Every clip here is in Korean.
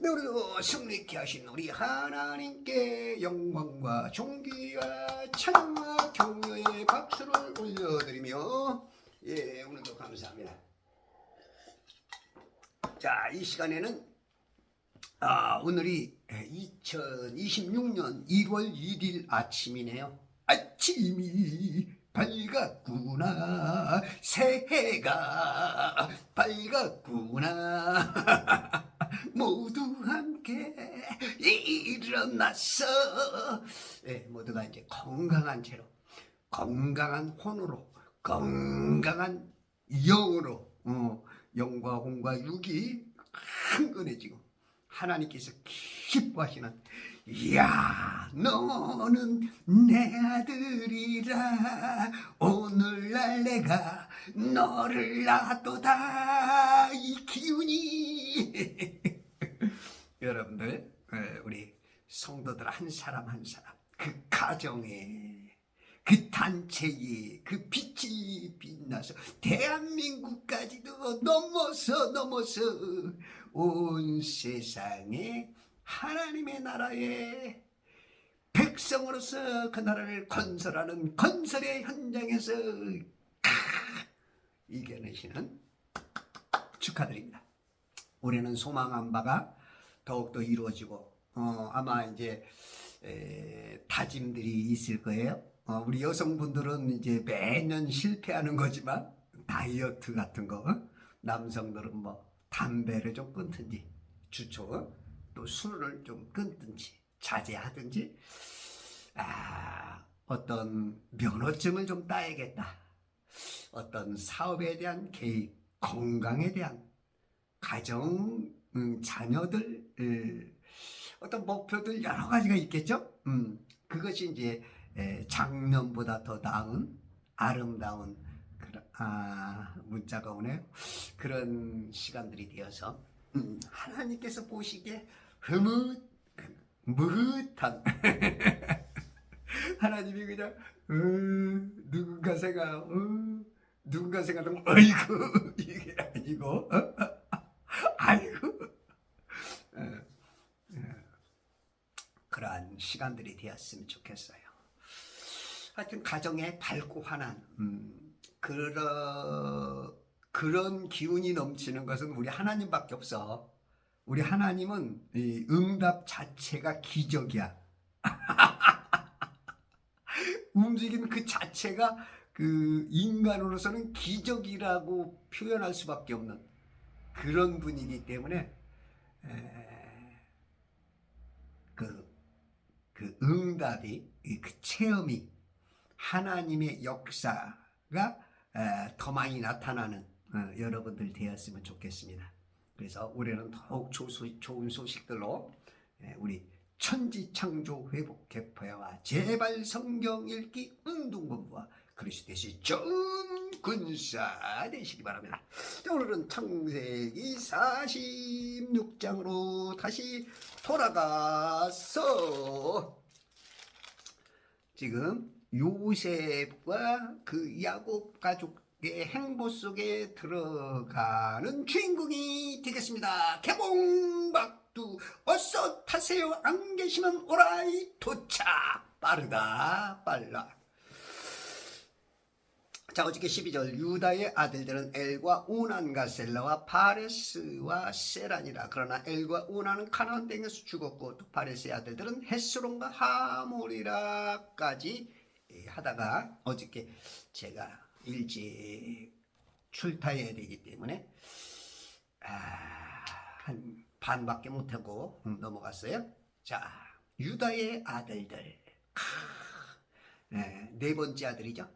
네, 우리도 승리케 하신 우리 하나님께 영광과 존귀와 찬양과 격려의 박수를 올려드리며 오늘도 감사합니다. 자, 이 시간에는 오늘이 2026년 1월 1일 아침이네요. 아침이 밝았구나, 새해가 밝았구나. 모두 함께 일어났어. 모두가 이제 건강한 채로, 건강한 혼으로, 건강한 영으로, 영과 혼과 육이 흥건해지고 하나님께서 기뻐하시는, 이야 너는 내 아들이라, 오늘날 내가 너를 낳았도다. 이 기운이 여러분들, 우리 성도들 한 사람 한 사람, 그 가정에, 그 단체에 그 빛이 빛나서 대한민국까지도 넘어서 온 세상에 하나님의 나라에 백성으로서 그 나라를 건설하는 건설의 현장에서 이겨내시는, 축하드립니다. 올해는 소망한 바가 더욱더 이루어지고, 아마 이제 다짐들이 있을 거예요. 우리 여성분들은 이제 매년 실패하는 거지만, 다이어트 같은 거, 남성들은 뭐 담배를 좀 끊든지, 주초 또 술을 좀 끊든지 자제하든지, 어떤 면허증을 좀 따야겠다, 어떤 사업에 대한 계획, 건강에 대한, 가정, 자녀들, 어떤 목표들 여러 가지가 있겠죠. 그것이 이제 작년보다 더 나은 아름다운 문자가 오네요. 그런 시간들이 되어서 하나님께서 보시기에 흐뭇한 하나님이 그냥 누군가 생각하면 아이고 이게 아니고 아이고 그러한 시간들이 되었으면 좋겠어요. 하여튼 가정에 밝고 환한 그런 기운이 넘치는 것은 우리 하나님밖에 없어. 우리 하나님은 이 응답 자체가 기적이야. 움직이는 그 자체가 그 인간으로서는 기적이라고 표현할 수밖에 없는 그런 분이기 때문에 그 응답이, 그 체험이, 하나님의 역사가 더 많이 나타나는 여러분들 되었으면 좋겠습니다. 그래서 올해는 더욱 좋은 소식들로 우리 천지창조 회복 개파와 제발 성경 읽기 운동본부와 그리스도의 좋은 군사 되시기 바랍니다. 자, 오늘은 창세기 46장으로 다시 돌아가서 지금 요셉과 그 야곱 가족의 행보 속에 들어가는 주인공이 되겠습니다. 개봉박두 어서 타세요. 안 계시면 오라이. 도착. 빠르다 빨라. 자, 어저께 12절 유다의 아들들은 엘과 오난과 셀라와 파레스와 세란이라. 그러나 엘과 오난은 가나안 땅에서 죽었고 또 파레스의 아들들은 헤스론과 하몰이라까지 하다가, 어저께 제가 일찍 출타해야 되기 때문에 한 반밖에 못하고 넘어갔어요. 자, 유다의 아들들, 네 번째 아들이죠.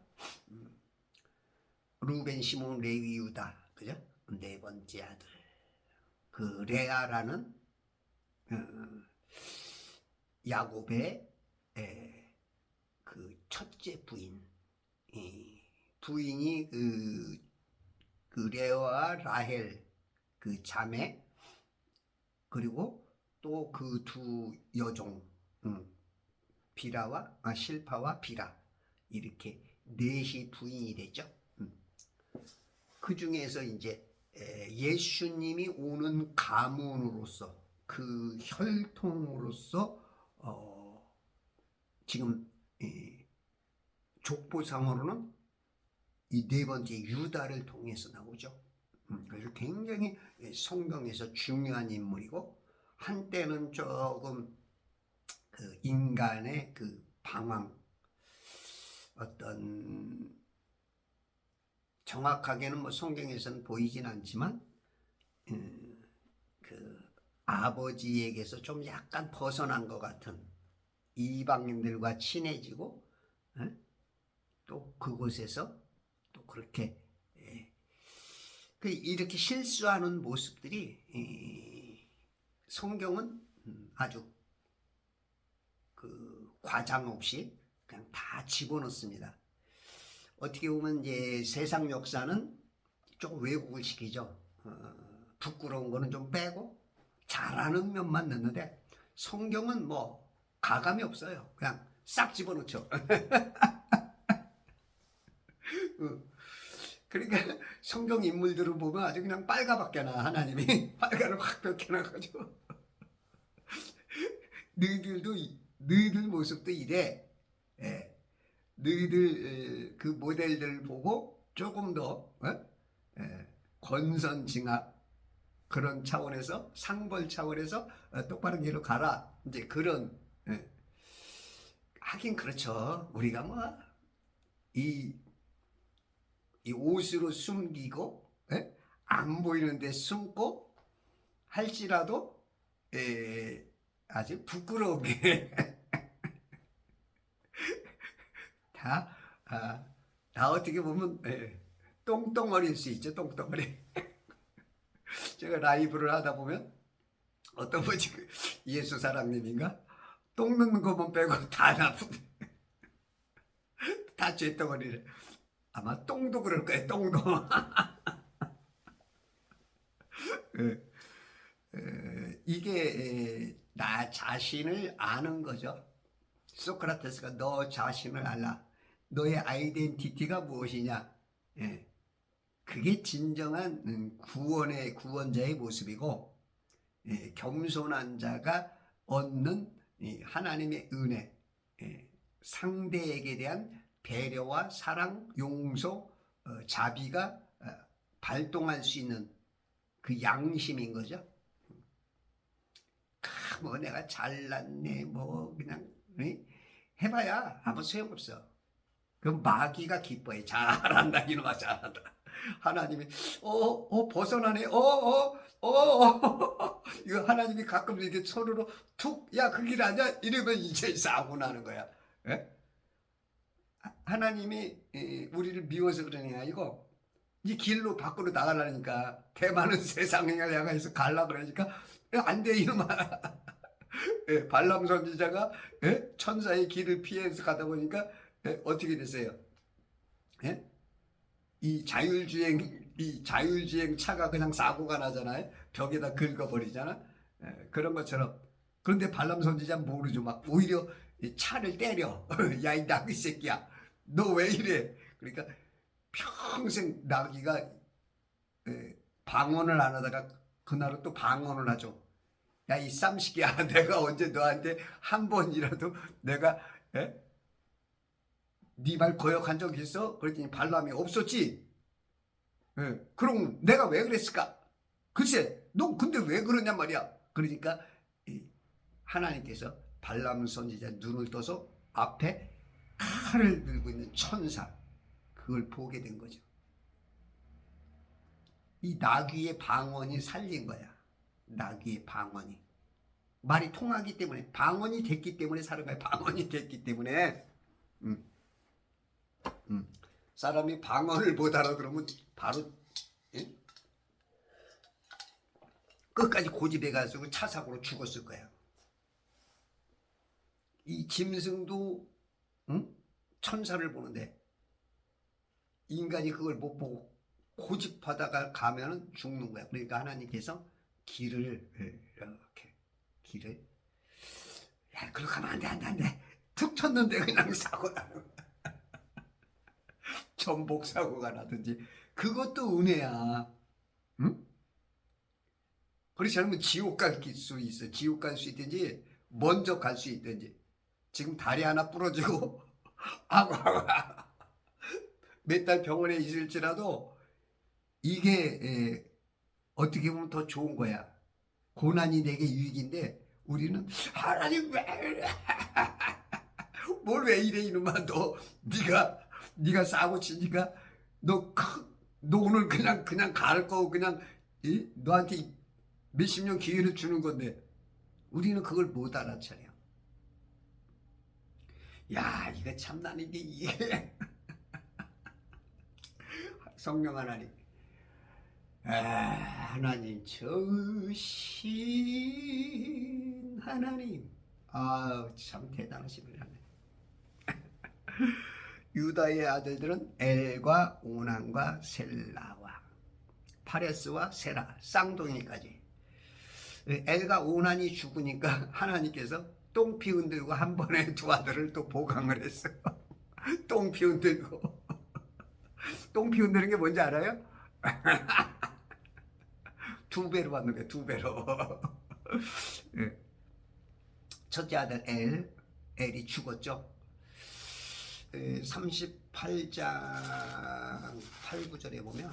루벤, 시몬, 레위, 유다, 그죠? 네 번째 아들, 그 레아라는 야곱의 그 첫째 부인이 그 레아와 라헬 그 자매, 그리고 또 그 두 여종, 실파와 비라, 이렇게 넷이 부인이 됐죠. 그 중에서 이제 예수님이 오는 가문으로서 그 혈통으로서 지금 족보상으로는 이 네 번째 유다를 통해서 나오죠. 그래서 굉장히 성경에서 중요한 인물이고, 한때는 조금 그 인간의 그 방황, 어떤 정확하게는 뭐 성경에서는 보이진 않지만 그 아버지에게서 좀 약간 벗어난 것 같은, 이방인들과 친해지고 또 그곳에서 또 그렇게 이렇게 실수하는 모습들이 성경은 아주 그 과장 없이 그냥 다 집어넣습니다. 어떻게 보면 이제 세상 역사는 조금 왜곡을 시키죠. 부끄러운 거는 좀 빼고 잘하는 면만 넣는데, 성경은 뭐 가감이 없어요. 그냥 싹 집어넣죠. 그러니까 성경 인물들을 보면 아주 그냥 빨가벗겨 나. 하나님이 빨가를 확 벗겨놔가지고 너희들 모습도 이래. 너희들 그 모델들을 보고 조금 더 권선징악 그런 차원에서, 상벌 차원에서 똑바른 길로 가라. 이제 그런, 하긴 그렇죠. 우리가 뭐 이 옷으로 숨기고 안 보이는데 숨고 할지라도 아주 부끄러우게 다 어떻게 보면 똥덩어리일 수 있죠. 똥덩어리. 제가 라이브를 하다 보면 어떤 분이 예수 사랑님인가 똥 넣는 것만 빼고 다 나쁜데 다 죄덩어리를. 아마 똥도 그럴 거예요. 똥도. 이게 나 자신을 아는 거죠. 소크라테스가 너 자신을 알라. 너의 아이덴티티가 무엇이냐. 그게 진정한 구원자의 모습이고, 겸손한 자가 얻는 하나님의 은혜, 상대에게 대한 배려와 사랑, 용서, 자비가 발동할 수 있는 그 양심인 거죠. 뭐 내가 잘났네 뭐 그냥 해봐야 아무 소용없어. 그 마귀가 기뻐해. 잘한다 이놈아 잘한다. 하나님이 벗어나네. 이거 하나님이 가끔 이렇게 손으로 툭, 야 그 길 아니야? 이러면 이제 싸우고 나는 거야. 하나님이 우리를 미워서 그러는 게 아니고, 이 길로 밖으로 나가려니까, 대만은 세상을 향해서 갈라 그러니까 안 돼 이놈아. 발람 선지자가 천사의 길을 피해서 가다 보니까 어떻게 됐어요? 이 자율주행 차가 그냥 사고가 나잖아요. 벽에다 긁어버리잖아. 그런 것처럼. 그런데 발람 선지자는 모르죠. 막 오히려 차를 때려. 야 이 나귀 새끼야, 너 왜 이래? 그러니까 평생 나귀가 방언을 안 하다가 그날은 또 방언을 하죠. 야 이 쌈식이야, 내가 언제 너한테 한 번이라도 내가 네 말 거역한 적 있어? 그랬더니 발람이 없었지. 그럼 내가 왜 그랬을까? 글쎄 너 근데 왜 그러냔 말이야. 그러니까 하나님께서 발람 선지자 눈을 떠서 앞에 칼을 들고 있는 천사, 그걸 보게 된 거죠. 이 나귀의 방언이 살린 거야. 나귀의 방언이 말이 통하기 때문에, 방언이 됐기 때문에 사는 거야. 방언이 됐기 때문에. 사람이 방언을 못 알아들으면 바로 끝까지 고집해가지고 차 사고로 죽었을 거야. 이 짐승도 천사를 보는데 인간이 그걸 못 보고 고집하다가 가면은 죽는 거야. 그러니까 하나님께서 길을 이렇게 야 그렇게 하면 안돼 툭 쳤는데 그냥 사고 나는 거야. 전복 사고가 나든지, 그것도 은혜야. 응? 그렇지 않으면 지옥 갈 수 있어. 지옥 갈 수 있든지 먼저 갈 수 있든지. 지금 다리 하나 부러지고 아고 몇 달 병원에 있을지라도 이게 어떻게 보면 더 좋은 거야. 고난이 내게 유익인데 우리는 하나님 왜 뭘 왜 이래 이놈아 너 네가 싸고 치니까 너 오늘 그냥 갈 거고 그냥 너한테 몇십 년 기회를 주는 건데 우리는 그걸 못 알아차려. 야 이거 참난 이게 성령 하나님 하나님 저으신 하나님 참 대단하신 분 하나님. 유다의 아들들은 엘과 오난과 셀라와 파레스와 세라 쌍둥이까지. 엘과 오난이 죽으니까 하나님께서 똥피 흔들고 한 번에 두 아들을 또 보강을 했어. 똥피 흔들고. 똥피 흔드는 게 뭔지 알아요? 두 배로 받는 거야, 두 배로. 첫째 아들 엘이 죽었죠. 38장 8, 9절에 보면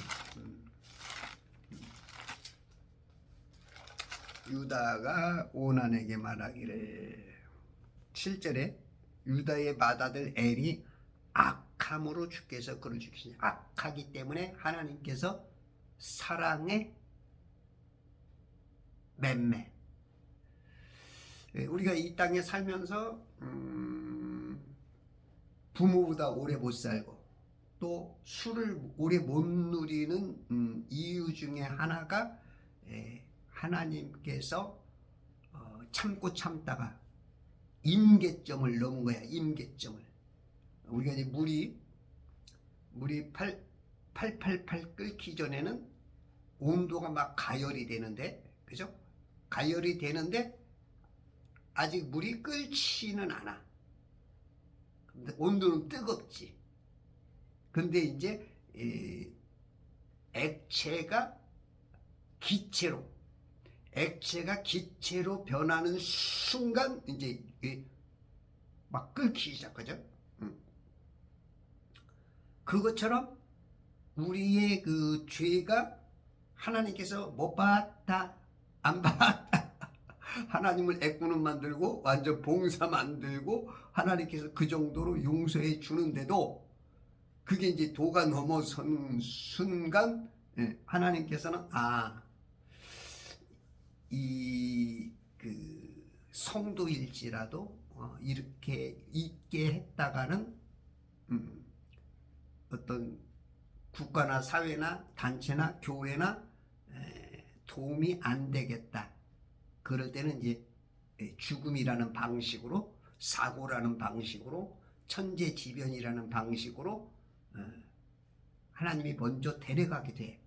유다가 오난에게 말하기를 7절에 유다의 맏아들 엘이 악함으로 주께서 그를 죽이시니 악하기 때문에 하나님께서 사랑의 맴매. 우리가 이 땅에 살면서 부모보다 오래 못 살고 또 술을 오래 못 누리는 이유 중에 하나가 하나님께서 참고 참다가 임계점을 넘은 거야. 임계점을. 우리가 이제 물이 888 끓기 전에는 온도가 막 가열이 되는데, 그죠? 가열이 되는데 아직 물이 끓지는 않아. 근데 온도는 뜨겁지. 근데 이제 액체가 기체로 변하는 순간 이제 막 끓기 시작하죠. 그것처럼 우리의 그 죄가 하나님께서 못 봤다, 안 봤다. 하나님을 애꾸는 만들고 완전 봉사 만들고 하나님께서 그 정도로 용서해 주는데도 그게 이제 도가 넘어선 순간 하나님께서는 이 그 성도일지라도 이렇게 있게 했다가는 어떤 국가나 사회나 단체나 교회나 도움이 안 되겠다. 그럴 때는 이제 죽음이라는 방식으로, 사고라는 방식으로, 천재지변이라는 방식으로 하나님이 먼저 데려가게 돼.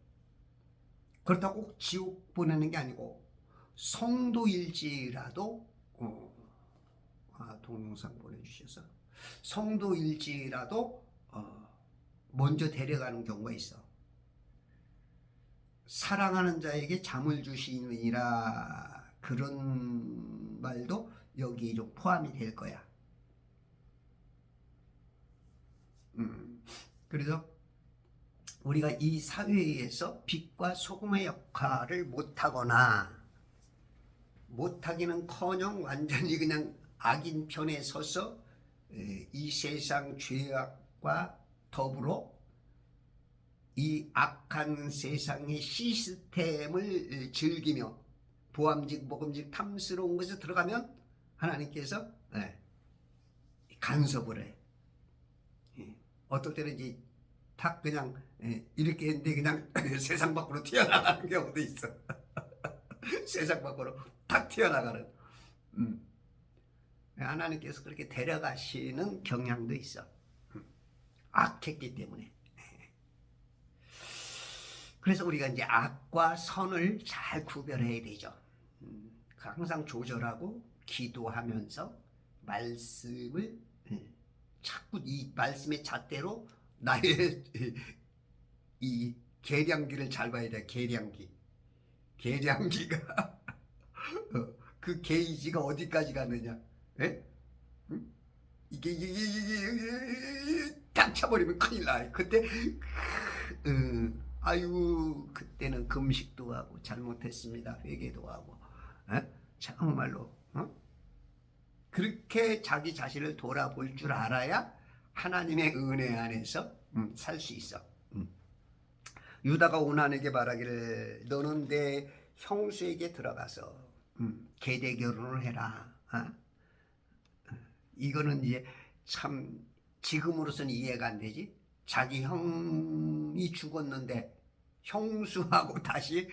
그렇다고 꼭 지옥 보내는 게 아니고 성도일지라도 동영상 보내주셔서 성도일지라도 먼저 데려가는 경우가 있어. 사랑하는 자에게 잠을 주시느니라, 그런 말도 여기 좀 포함이 될 거야. 그래서 우리가 이 사회에서 빛과 소금의 역할을 못하기는커녕 완전히 그냥 악인 편에 서서 이 세상 죄악과 더불어 이 악한 세상의 시스템을 즐기며 보암직 먹음직 탐스러운 것에 들어가면 하나님께서 간섭을 해. 어떨 때는 이제 탁 그냥 이렇게 했는데 그냥 세상 밖으로 튀어나가는 경우도 있어. 세상 밖으로 탁 튀어나가는. 하나님께서 그렇게 데려가시는 경향도 있어. 악했기 때문에. 그래서 우리가 이제 악과 선을 잘 구별해야 되죠. 항상 조절하고 기도하면서 말씀을 자꾸 이 말씀의 잣대로 나의 이 계량기를 잘 봐야 돼. 계량기. 계량기가 그 게이지가 어디까지 갔느냐? 예? 응? 이게 딱 차버리면 큰일 나. 그때 아유 그때는 금식도 하고 잘못했습니다. 회개도 하고 정말로 그렇게 자기 자신을 돌아볼 줄 알아야 하나님의 은혜 안에서 살 수 있어. 유다가 오난에게 말하기를 너는 내 형수에게 들어가서 계대 결혼을 해라. 이거는 이제 참 지금으로서는 이해가 안 되지. 자기 형이 죽었는데 형수하고 다시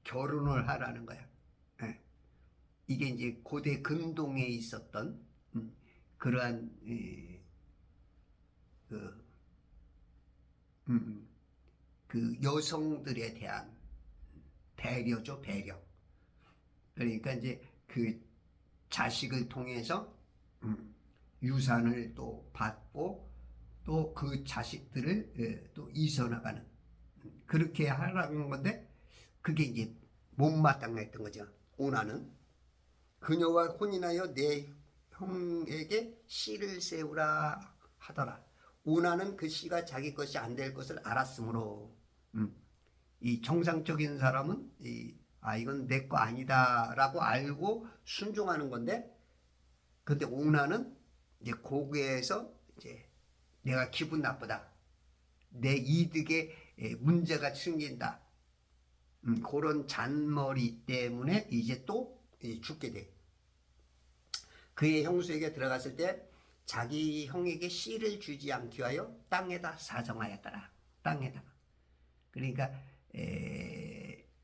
결혼을 하라는 거야. 이게 이제 고대 근동에 있었던 그러한 그 여성들에 대한 배려죠, 배려. 그러니까 이제 그 자식을 통해서 유산을 또 받고 또 그 자식들을 또 이어나가는 그렇게 하라는 건데 그게 이제 못마땅했던 거죠. 오나는 그녀와 혼인하여 내 형에게 씨를 세우라 하더라. 오나는 그 씨가 자기 것이 안 될 것을 알았으므로 이 정상적인 사람은 이건 내 거 아니다라고 알고 순종하는 건데, 근데 오나는 이제 거기에서 이제 내가 기분 나쁘다, 내 이득에 문제가 생긴다, 그런 잔머리 때문에 이제 또 죽게 돼. 그의 형수에게 들어갔을 때 자기 형에게 씨를 주지 않기 위하여 땅에다 사정하였더라. 땅에다가. 그러니까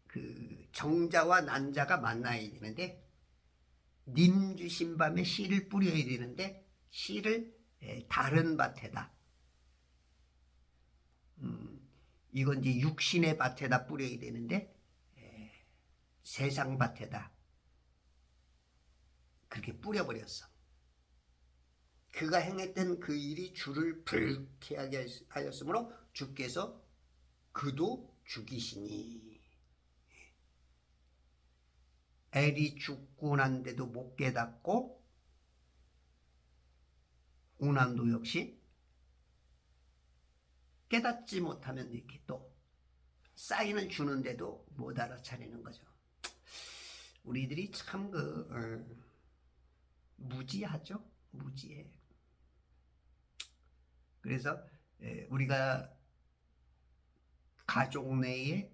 그 정자와 난자가 만나야 되는데 님 주신 밤에 씨를 뿌려야 되는데 씨를 다른 밭에다, 이건 이제 육신의 밭에다 뿌려야 되는데 세상 밭에다 그렇게 뿌려버렸어. 그가 행했던 그 일이 주를 불쾌하게 하였으므로 주께서 그도 죽이시니. 엘이 죽고 난데도 못 깨닫고 오난도 역시 깨닫지 못하면 이렇게 또 사인을 주는데도 못 알아차리는 거죠. 우리들이 참 무지하죠. 무지해. 그래서 우리가 가족 내에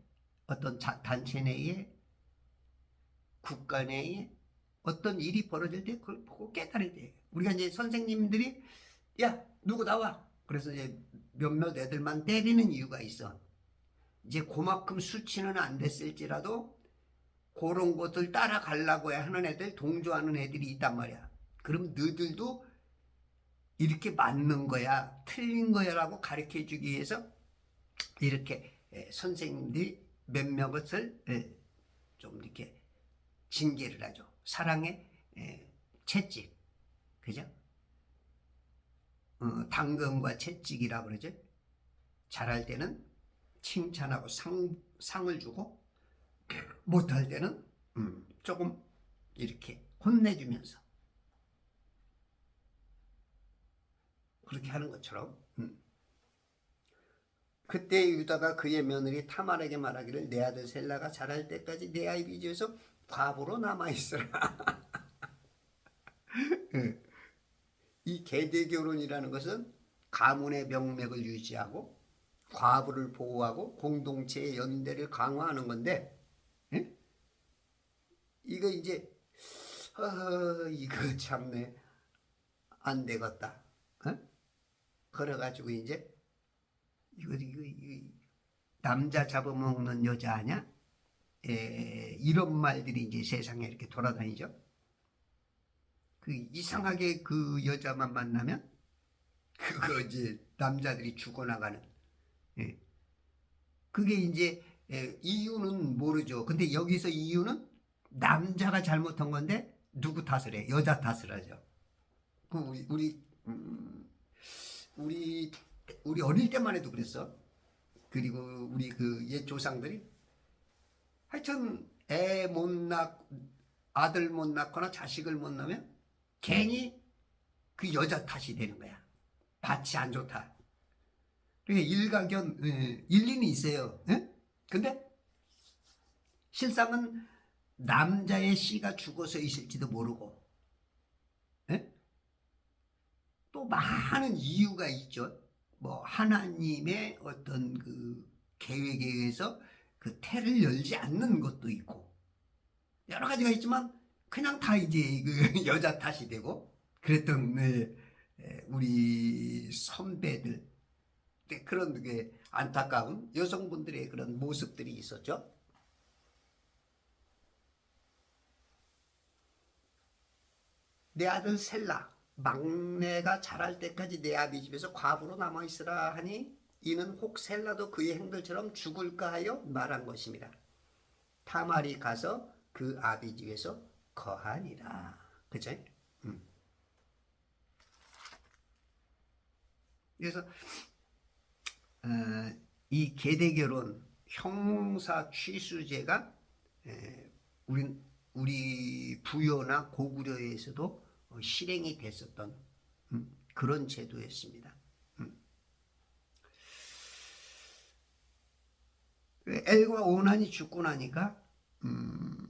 어떤 단체 내에 국가 내에 어떤 일이 벌어질 때 그걸 보고 깨달아야 돼. 우리가 이제 선생님들이 야 누구 나와, 그래서 이제 몇몇 애들만 때리는 이유가 있어. 이제 그만큼 수치는 안 됐을지라도 그런 것들 따라가려고 하는 애들, 동조하는 애들이 있단 말이야. 그럼 너희들도 이렇게 맞는 거야, 틀린 거야 라고 가르쳐 주기 위해서 이렇게 선생님들이 몇몇을 좀 이렇게 징계를 하죠. 사랑의 채찍, 그죠? 당근과 채찍이라 그러죠. 잘할 때는 칭찬하고 상을 주고, 못할 때는 조금 이렇게 혼내주면서 그렇게 하는 것처럼. 그때 유다가 그의 며느리 타말에게 말하기를 내 아들 셀라가 자랄 때까지 내 아이 빚에서 과부로 남아있으라. 이 계대 결혼이라는 것은 가문의 명맥을 유지하고 과부를 보호하고 공동체의 연대를 강화하는 건데, 이거 이제 이거 참네 안 되겠다. 그래가지고 이제 이거 남자 잡아먹는 여자 아냐? 이런 말들이 이제 세상에 이렇게 돌아다니죠. 그 이상하게 그 여자만 만나면 그거 이제 남자들이 죽어나가는. 그게 이제 이유는 모르죠. 근데 여기서 이유는 남자가 잘못한 건데 누구 탓을 해? 여자 탓을 하죠. 그 우리 어릴 때만 해도 그랬어. 그리고 우리 그 옛 조상들이 하여튼 애 못 낳, 아들 못 낳거나 자식을 못 낳으면 괜히 그 여자 탓이 되는 거야. 밭이 안 좋다. 그러니까 일가견 일리는 있어요. 예? 근데 실상은 남자의 씨가 죽어서 있을지도 모르고, 예? 또 많은 이유가 있죠. 뭐 하나님의 어떤 그 계획에 의해서 그 태를 열지 않는 것도 있고 여러 가지가 있지만 그냥 다 이제 그 여자 탓이 되고 그랬던 우리 선배들 그런 게 안타까운 여성분들의 그런 모습들이 있었죠. 내 아들 셀라 막내가 자랄 때까지 내 아비 집에서 과부로 남아있으라 하니 이는 혹 셀라도 그의 행들처럼 죽을까 하여 말한 것입니다. 타말이 가서 그 아비 집에서 거하니라. 그죠? 그래서 이 계대결혼 형사 취수제가 우리 부여나 고구려에서도 실행이 됐었던 그런 제도였습니다. 엘과 오난이 죽고 나니까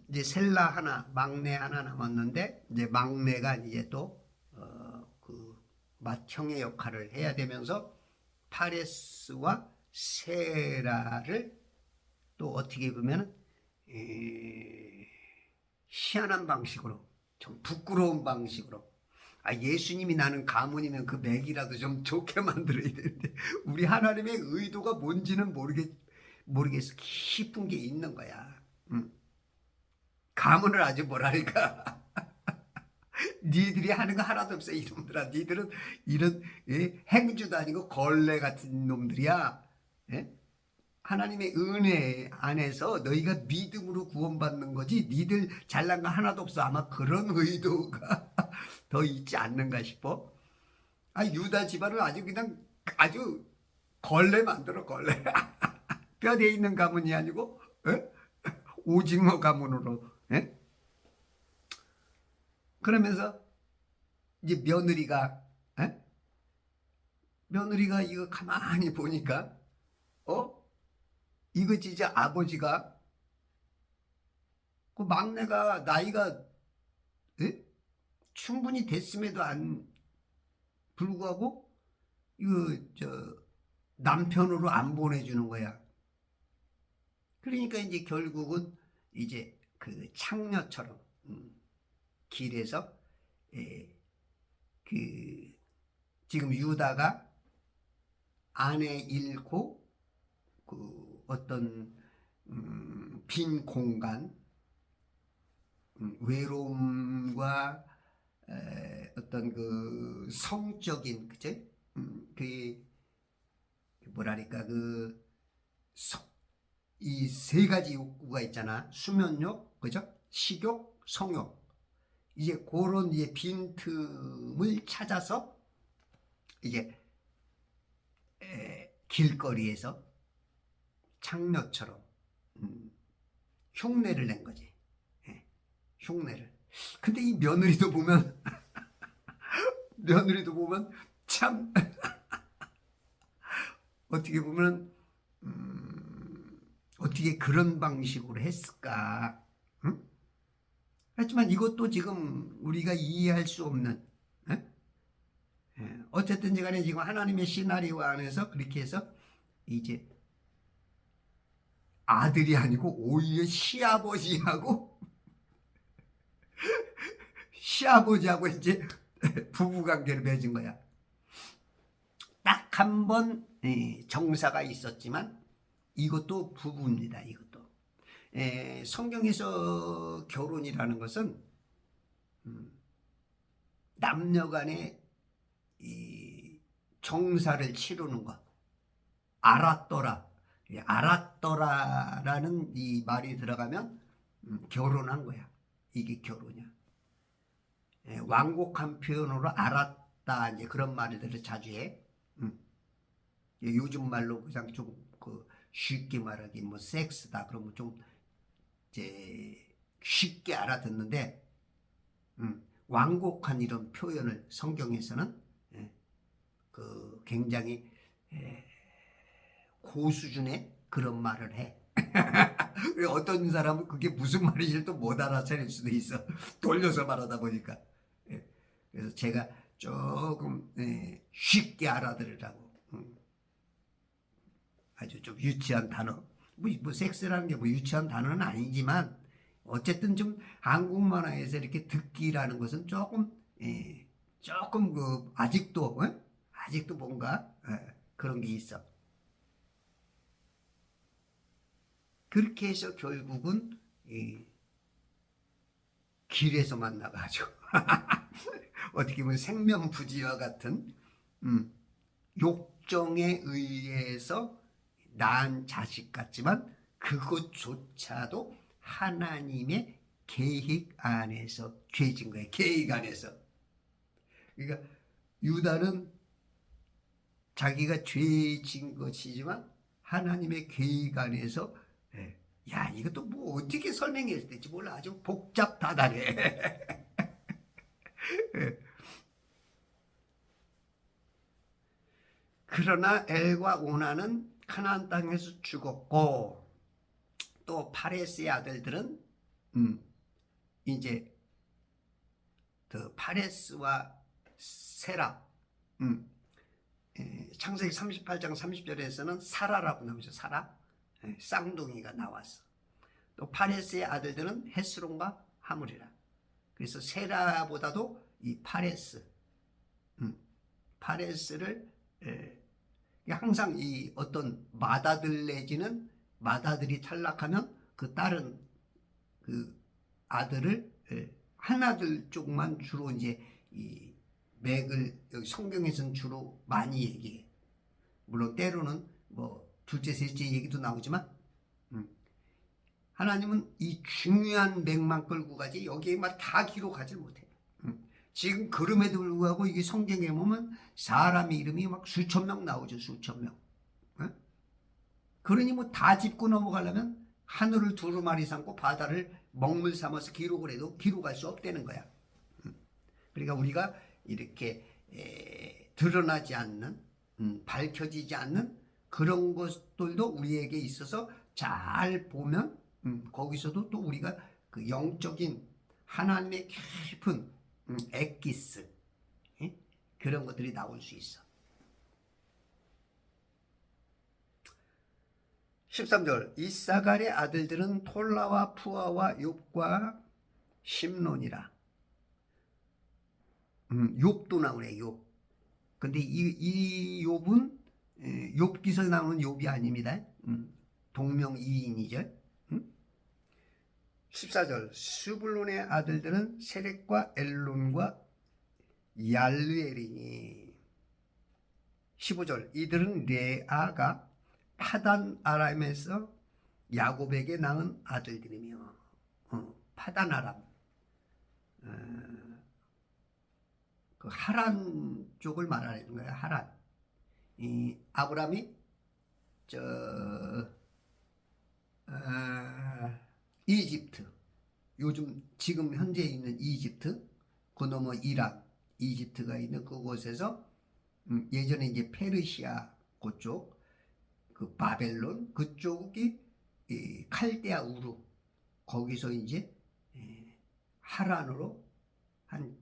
이제 셀라 하나, 막내 하나 남았는데 이제 막내가 이제 또 그 맏형의 역할을 해야 되면서 파레스와 세라를 또 어떻게 보면 희한한 방식으로 좀 부끄러운 방식으로 예수님이 나는 가문이면 그 맥이라도 좀 좋게 만들어야 되는데 우리 하나님의 의도가 뭔지는 모르겠어. 깊은 게 있는 거야. 가문을 아주 뭐랄까 니들이 하는 거 하나도 없어. 이놈들아, 니들은 이런 행주도 아니고 걸레 같은 놈들이야. 예? 하나님의 은혜 안에서 너희가 믿음으로 구원받는 거지 니들 잘난 거 하나도 없어. 아마 그런 의도가 더 있지 않는가 싶어. 유다 집안을 아주 그냥 아주 걸레 만들어, 걸레. 뼈대 있는 가문이 아니고 오징어 가문으로. 그러면서 이제 며느리가 이거 가만히 보니까 이거 진짜 아버지가 그 막내가 나이가 충분히 됐음에도 안 불구하고 이거 남편으로 안 보내주는 거야. 그러니까 이제 결국은 이제 그 창녀처럼 길에서 그 지금 유다가 아내 잃고 그 어떤 빈 공간, 외로움과 어떤 그 성적인 그제 그 뭐랄까 그 이 세 가지 욕구가 있잖아. 수면욕, 그죠? 식욕, 성욕. 이제 그런 이제 빈틈을 찾아서 이제 길거리에서 창녀처럼 흉내를 낸 거지. 흉내를. 근데 이 며느리도 보면 참 어떻게 보면 어떻게 그런 방식으로 했을까? 응? 하지만 이것도 지금 우리가 이해할 수 없는 어쨌든지 간에 지금 하나님의 시나리오 안에서 그렇게 해서 이제 아들이 아니고 오히려 시아버지하고 이제 부부관계를 맺은 거야. 딱 한 번 정사가 있었지만 이것도 부부입니다. 이것도 성경에서 결혼이라는 것은 남녀 간의 이 정사를 치르는 것. 알았더라라는 이 말이 들어가면 결혼한 거야. 이게 결혼이야. 완곡한 표현으로 알았다 이제 그런 말들을 자주 해. 요즘 말로 그냥 좀 그 쉽게 말하기 뭐 섹스다 그러면 좀 이제 쉽게 알아듣는데 완곡한 이런 표현을 성경에서는 그 굉장히 고수준의 그런 말을 해. 왜 어떤 사람은 그게 무슨 말인지 또 못 알아차릴 수도 있어. 돌려서 말하다 보니까. 그래서 제가 조금 쉽게 알아들으라고. 아주 좀 유치한 단어. 뭐 섹스라는 게 뭐 유치한 단어는 아니지만 어쨌든 좀 한국 만화에서 이렇게 듣기라는 것은 조금 그 아직도 뭔가 그런 게 있어. 그렇게 해서 결국은 길에서 만나가지고 어떻게 보면 생명부지와 같은 욕정에 의해서 낳은 자식 같지만 그것조차도 하나님의 계획 안에서 죄진 거예요. 계획 안에서. 그러니까 유다는 자기가 죄진 것이지만 하나님의 계획 안에서 야 이것도 뭐 어떻게 설명해야 될지 몰라. 아주 복잡다단해. 그러나 엘과 오나는 가나안 땅에서 죽었고 또 파레스의 아들들은 이제 그 파레스와 세라 창세기 38장 30절에서는 사라라고 나오죠. 사라 쌍둥이가 나왔어. 또 파레스의 아들들은 헤스론과 하물이라. 그래서 세라보다도 이 파레스를 항상 이 어떤 맏아들 내지는 맏아들이 탈락하면 그 딸은 그 아들을 하나들 쪽만 주로 이제 이 맥을 여기 성경에서는 주로 많이 얘기해. 물론 때로는 뭐 둘째 셋째 얘기도 나오지만 하나님은 이 중요한 맥만 끌고 가지 여기에 막 다 기록하지 못해. 지금 그럼에도 불구하고 이게 성경에 보면 사람의 이름이 막 수천 명 나오죠. 수천 명. 그러니 뭐 다 짚고 넘어가려면 하늘을 두루마리 삼고 바다를 먹물 삼아서 기록을 해도 기록할 수 없다는 거야. 그러니까 우리가 이렇게 드러나지 않는 밝혀지지 않는 그런 것들도 우리에게 있어서 잘 보면 거기서도 또 우리가 그 영적인 하나님의 깊은 엑기스 그런 것들이 나올 수 있어. 13절 이사갈의 아들들은 톨라와 푸아와 욥과 심론이라. 욥도 나오네. 욥. 근데 이 욥은 욥기서에 나오는 욥이 아닙니다. 동명이인이죠. 14절 스불론의 아들들은 세렉과 엘론과 얄르엘이니. 15절 이들은 레아가 파단 아람에서 야곱에게 낳은 아들들이며. 파단 아람 그 하란 쪽을 말하는 거예요. 하란. 이 아브람이 이집트, 요즘 지금 현재 있는 이집트, 그 넘어 이란, 이집트가 있는 그곳에서 예전에 이제 페르시아 그쪽, 그 바벨론 그쪽이 칼데아 우르 거기서 이제 하란으로 한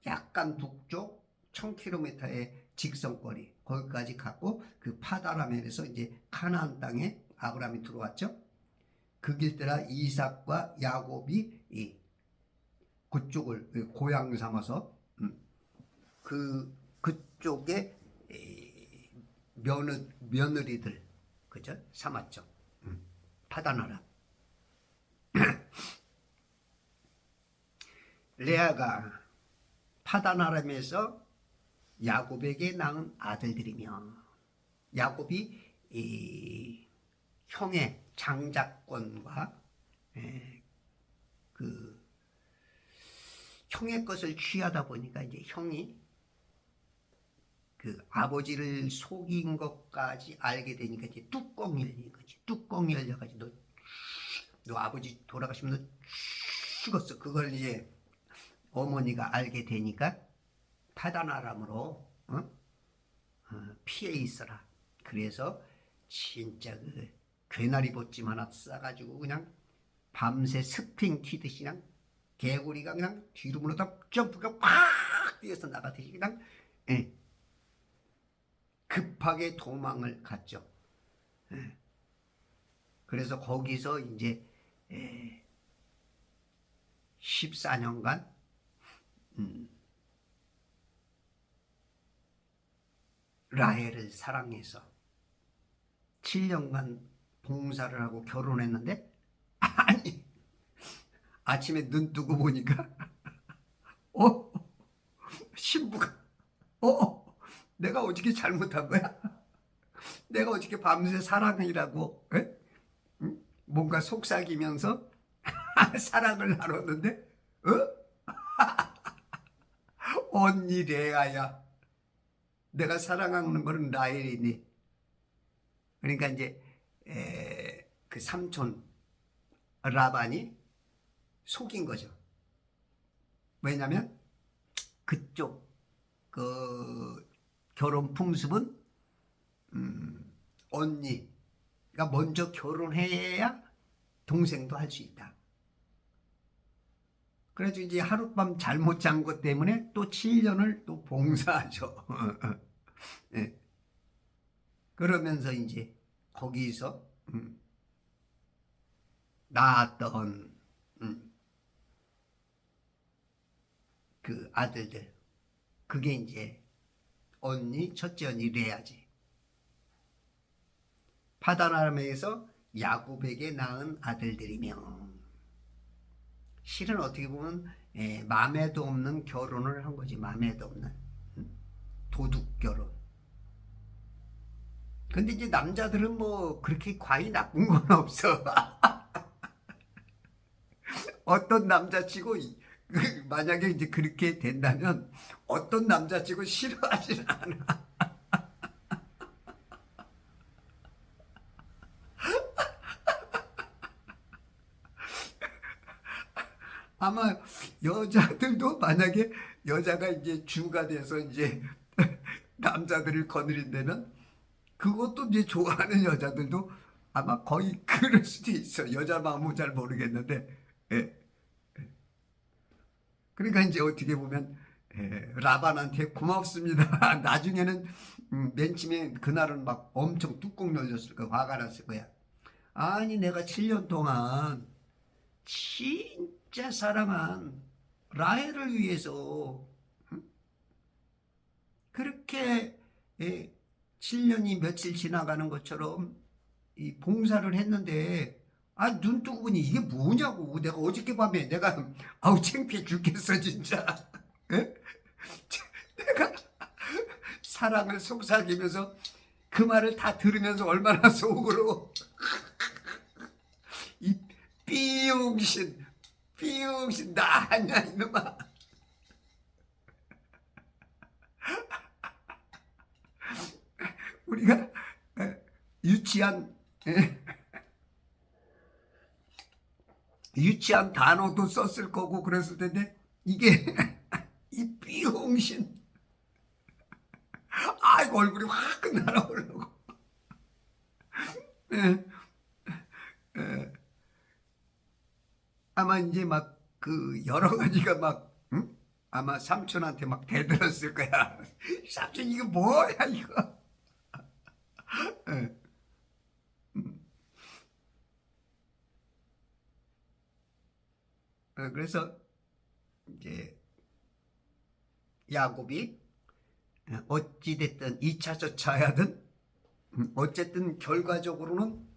약간 북쪽 1000km의 직선거리 거기까지 갔고 그 파다라멜에서 이제 카나안 땅에 아브라함이 들어왔죠. 그 길 따라 이삭과 야곱이 그쪽을 고향 삼아서 그쪽에 며느리들 그죠? 삼았죠. 파다나라. 레아가 파다나람에서 야곱에게 낳은 아들들이며 야곱이 형의 장자권과 그 형의 것을 취하다 보니까 이제 형이 그 아버지를 속인 것까지 알게 되니까 이제 뚜껑이 열린 거지. 뚜껑이 열려가지고 너 아버지 돌아가시면 너 죽었어. 그걸 이제 어머니가 알게 되니까 파다나람으로 피해 있어라. 그래서 진짜 그 괴나리 보찜 하나 싸가지고 그냥 밤새 스프링 튀듯이 그냥 개구리가 그냥 뒤로 물러다 점프가 팍 뛰어서 나가듯이 그냥 급하게 도망을 갔죠. 그래서 거기서 이제 14년간 라헬을 사랑해서 7년간 봉사를 하고 결혼했는데 아니 아침에 눈 뜨고 보니까 신부가 내가 어떻게 잘못한 거야? 내가 어떻게 밤새 사랑이라고 뭔가 속삭이면서 사랑을 나눴는데 언니 레아야, 내가 사랑하는 거는 라헬이니. 그러니까 이제 그 삼촌 라반이 속인 거죠. 왜냐면 그쪽 그 결혼 풍습은 언니가 먼저 결혼해야 동생도 할 수 있다. 그래서 이제 하룻밤 잘못 잔 것 때문에 또 7년을 또 봉사하죠. 네. 그러면서 이제 거기서 낳았던 그 아들들, 그게 이제 첫째 언니 레아지. 파다나람에서 야곱에게 낳은 아들들이며, 실은 어떻게 보면 맘에도 없는 결혼을 한 거지. 맘에도 없는 도둑 결혼. 근데 이제 남자들은 뭐 그렇게 과히 나쁜 건 없어. 어떤 남자치고 만약에 이제 그렇게 된다면 어떤 남자치고 싫어하지는 않아. 아마 여자들도 만약에 여자가 이제 주가 돼서 이제 남자들을 거느린다면 그것도 이제 좋아하는 여자들도 아마 거의 그럴 수도 있어. 여자 마음은 잘 모르겠는데. 그러니까 이제 어떻게 보면 라반한테 고맙습니다. 나중에는 맨 처음에 그날은 막 엄청 뚜껑 열렸을 거야. 화가 났을 거야. 아니 내가 7년 동안 진짜 사랑한 라헬을 위해서 그렇게 7년이 며칠 지나가는 것처럼 이 봉사를 했는데 눈 뜨고 보니 이게 뭐냐고. 내가 어저께 밤에 내가 창피해 죽겠어 진짜. 내가 사랑을 속삭이면서 그 말을 다 들으면서 얼마나 속으로 이 비용신 나 아니야 이놈아. 우리가 유치한 단어도 썼을 거고 그랬을 텐데 이게 이 비용신 아이고 얼굴이 확 날아오르고 아마 이제 막 그 여러 가지가 막 아마 삼촌한테 막 대들었을 거야. 삼촌 이거 뭐야 이거. 그래서 이제 야곱이 어찌됐든 2차 저차 하든 어쨌든 결과적으로는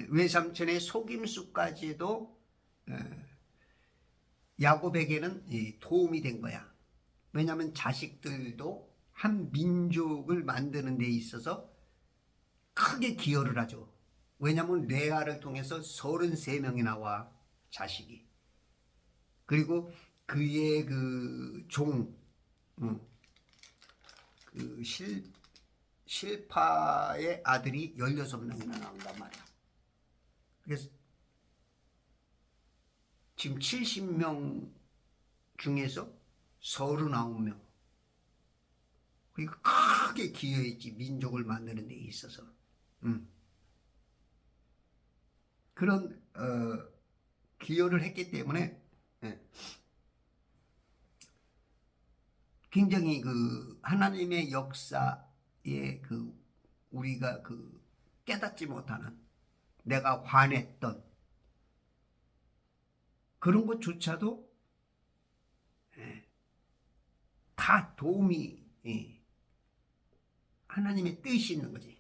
외삼촌의 속임수까지도 야곱에게는 도움이 된 거야. 왜냐하면 자식들도 한 민족을 만드는 데 있어서 크게 기여를 하죠. 왜냐하면 레아를 통해서 33명이 나와 자식이. 그리고 그의 그 종 그 실파의 아들이 16명이나 나온단 말이야. 그래서 지금 70명 중에서 39명. 그러니까 크게 기여했지. 민족을 만드는 데 있어서. 그런 기여를 했기 때문에 굉장히 그 하나님의 역사에 그 우리가 그 깨닫지 못하는, 내가 화냈던 그런 것조차도 다 도움이, 하나님의 뜻이 있는 거지.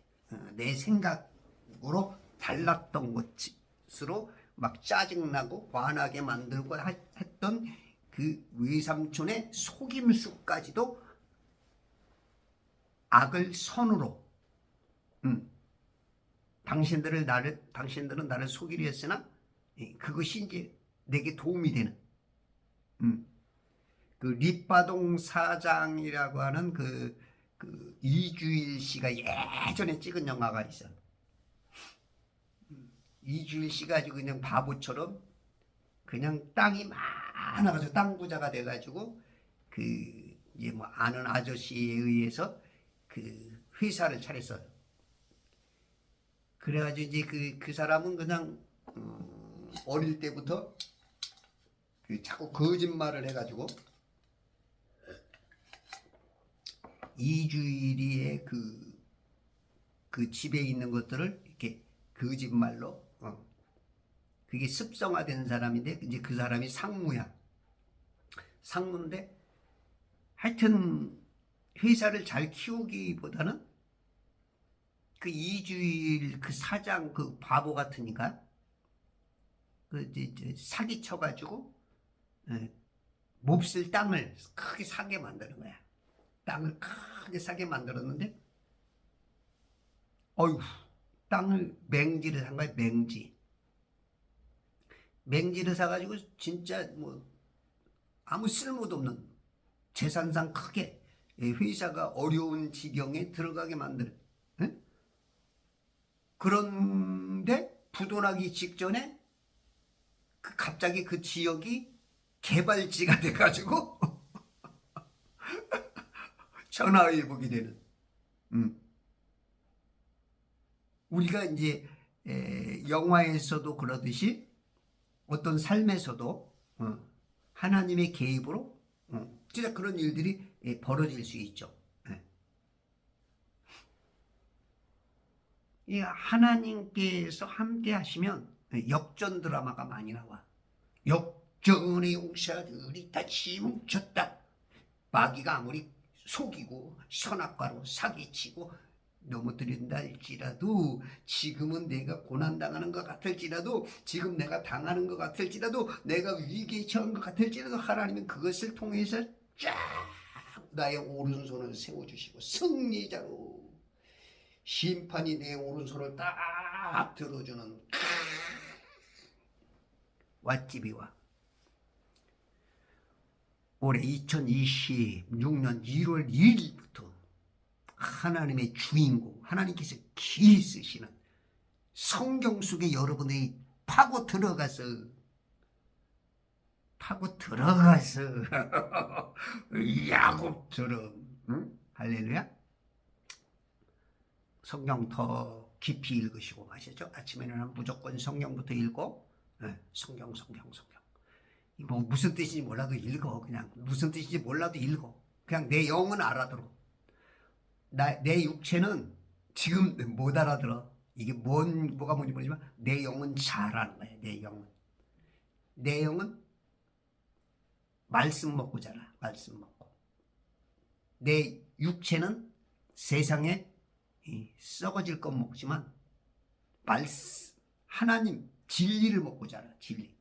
내 생각으로 달랐던 것으로 막 짜증나고 화나게 만들고 했던 그 외삼촌의 속임수까지도 악을 선으로, 당신들은 나를 속이려 했으나 그것이 이제 내게 도움이 되는, 그 립바동 사장이라고 하는 그 이주일 씨가 예전에 찍은 영화가 있어. 이주일 씨가 아주 그냥 바보처럼 그냥 땅이 많아가지고 땅 부자가 돼가지고 그 이제 뭐 아는 아저씨에 의해서 그 회사를 차렸어요. 그래가지고 이제 그 사람은 그냥 어릴 때부터 그 자꾸 거짓말을 해가지고 이주일이의 그 집에 있는 것들을 이렇게 거짓말로, 그게 습성화된 사람인데, 이제 그 사람이 상무야. 상무인데, 하여튼, 회사를 잘 키우기보다는 그 이주일 그 사장 그 바보 같으니까, 이제 사기쳐가지고, 몹쓸 땅을 크게 사게 만드는 거야. 땅을 크게 사게 만들었는데, 어휴, 땅을 맹지를 산 거야. 맹지를 사가지고 진짜 뭐 아무 쓸모도 없는, 재산상 크게 회사가 어려운 지경에 들어가게 만들, 응? 그런데 부도나기 직전에 갑자기 그 지역이 개발지가 돼가지고 전화위복이 되는. 우리가 이제 영화에서도 그러듯이 어떤 삶에서도 하나님의 개입으로 진짜 그런 일들이 벌어질 수 있죠. 이 하나님께서 함께 하시면 역전 드라마가 많이 나와. 역전의 용사들이 다시 뭉쳤다. 마귀가 아무리 속이고 선악과로 사기치고 넘어뜨린다 할지라도, 지금은 내가 고난당하는 것 같을지라도, 지금 내가 당하는 것 같을지라도, 내가 위기에 처한 것 같을지라도, 하나님은 그것을 통해서 쫙 나의 오른손을 세워주시고 승리자로 심판이 내 오른손을 딱 들어주는 왓집이와 올해 2026년 1월 1일부터 하나님의 주인공, 하나님께서 기 쓰시는 성경 속에 여러분이 파고 들어가서 야곱처럼, 응? 할렐루야. 성경 더 깊이 읽으시고 아시죠? 아침에는 무조건 성경부터 읽고, 성경. 뭐 무슨 뜻인지 몰라도 읽어. 그냥 무슨 뜻인지 몰라도 읽어. 그냥 내 영은 알아들어. 내 육체는 지금 못 알아들어. 이게 뭐가 뭔지 모르지만 내 영은 잘 아는 거야. 내 영은 말씀 먹고 자라. 말씀 먹고. 내 육체는 세상에 썩어질 것 먹지만 하나님 진리를 먹고 자라. 진리.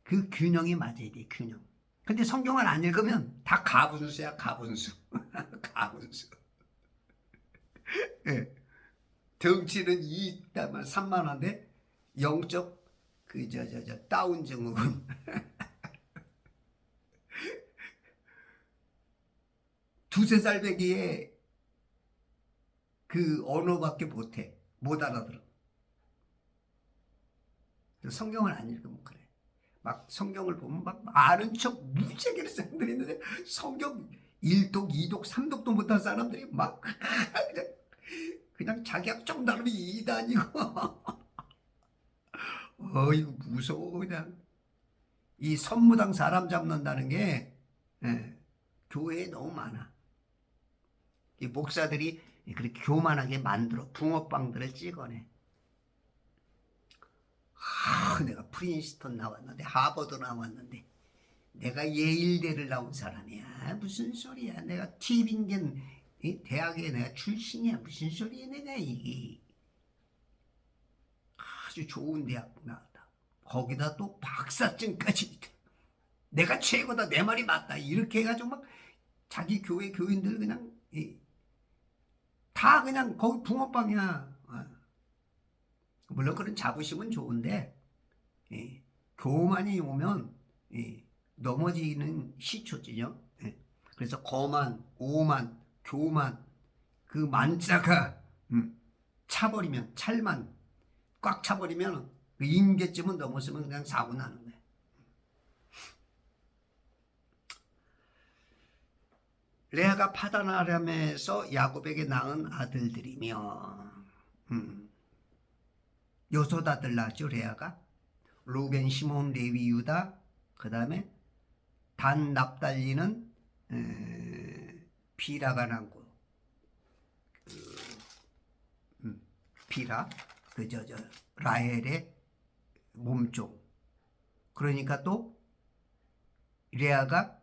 그 균형이 맞아야 돼. 균형. 근데 성경을 안 읽으면 다 가분수야. 가분수. 예. 덩치는 3만원인데 영적 다운 증후군. 두세 살 배기에 그 언어밖에 못해. 못 알아들어. 성경을 안 읽으면 그래. 막 성경을 보면 막 아는 척 무지하게 사람들이 있는데 성경 1독, 2독, 3독도 못한 사람들이 막 그냥 자기가 좀 다르면 이단이고 이거 무서워. 그냥 이 선무당 사람 잡는다는 게 교회에 너무 많아. 이 목사들이 그렇게 교만하게 만들어 붕어빵들을 찍어내. 내가 프린스턴 나왔는데 하버드 나왔는데 내가 예일대를 나온 사람이야. 무슨 소리야. 내가 티빙겐 대학에 내가 출신이야. 무슨 소리야. 내가 이게 아주 좋은 대학 나왔다. 거기다 또 박사증까지 있다. 내가 최고다. 내 말이 맞다. 이렇게 해가지고 막 자기 교회 교인들 그냥 다 그냥 거기 붕어빵이야. 물론 그런 자부심은 좋은데 교만이 오면 넘어지는 시초지요. 그래서 거만, 오만, 교만 그 만자가 차버리면 찰만 꽉 차버리면 그 임계점은 넘었으면 그냥 사고 나는 거야. 레아가 파단 아람에서 야곱에게 낳은 아들들이며 여섯 아들 낳았죠. 레아가 루벤, 시몬, 레위, 유다, 그 다음에 단, 납달리는 비라가 낳고 비라 그저 라헬의 몸종. 그러니까 또 레아가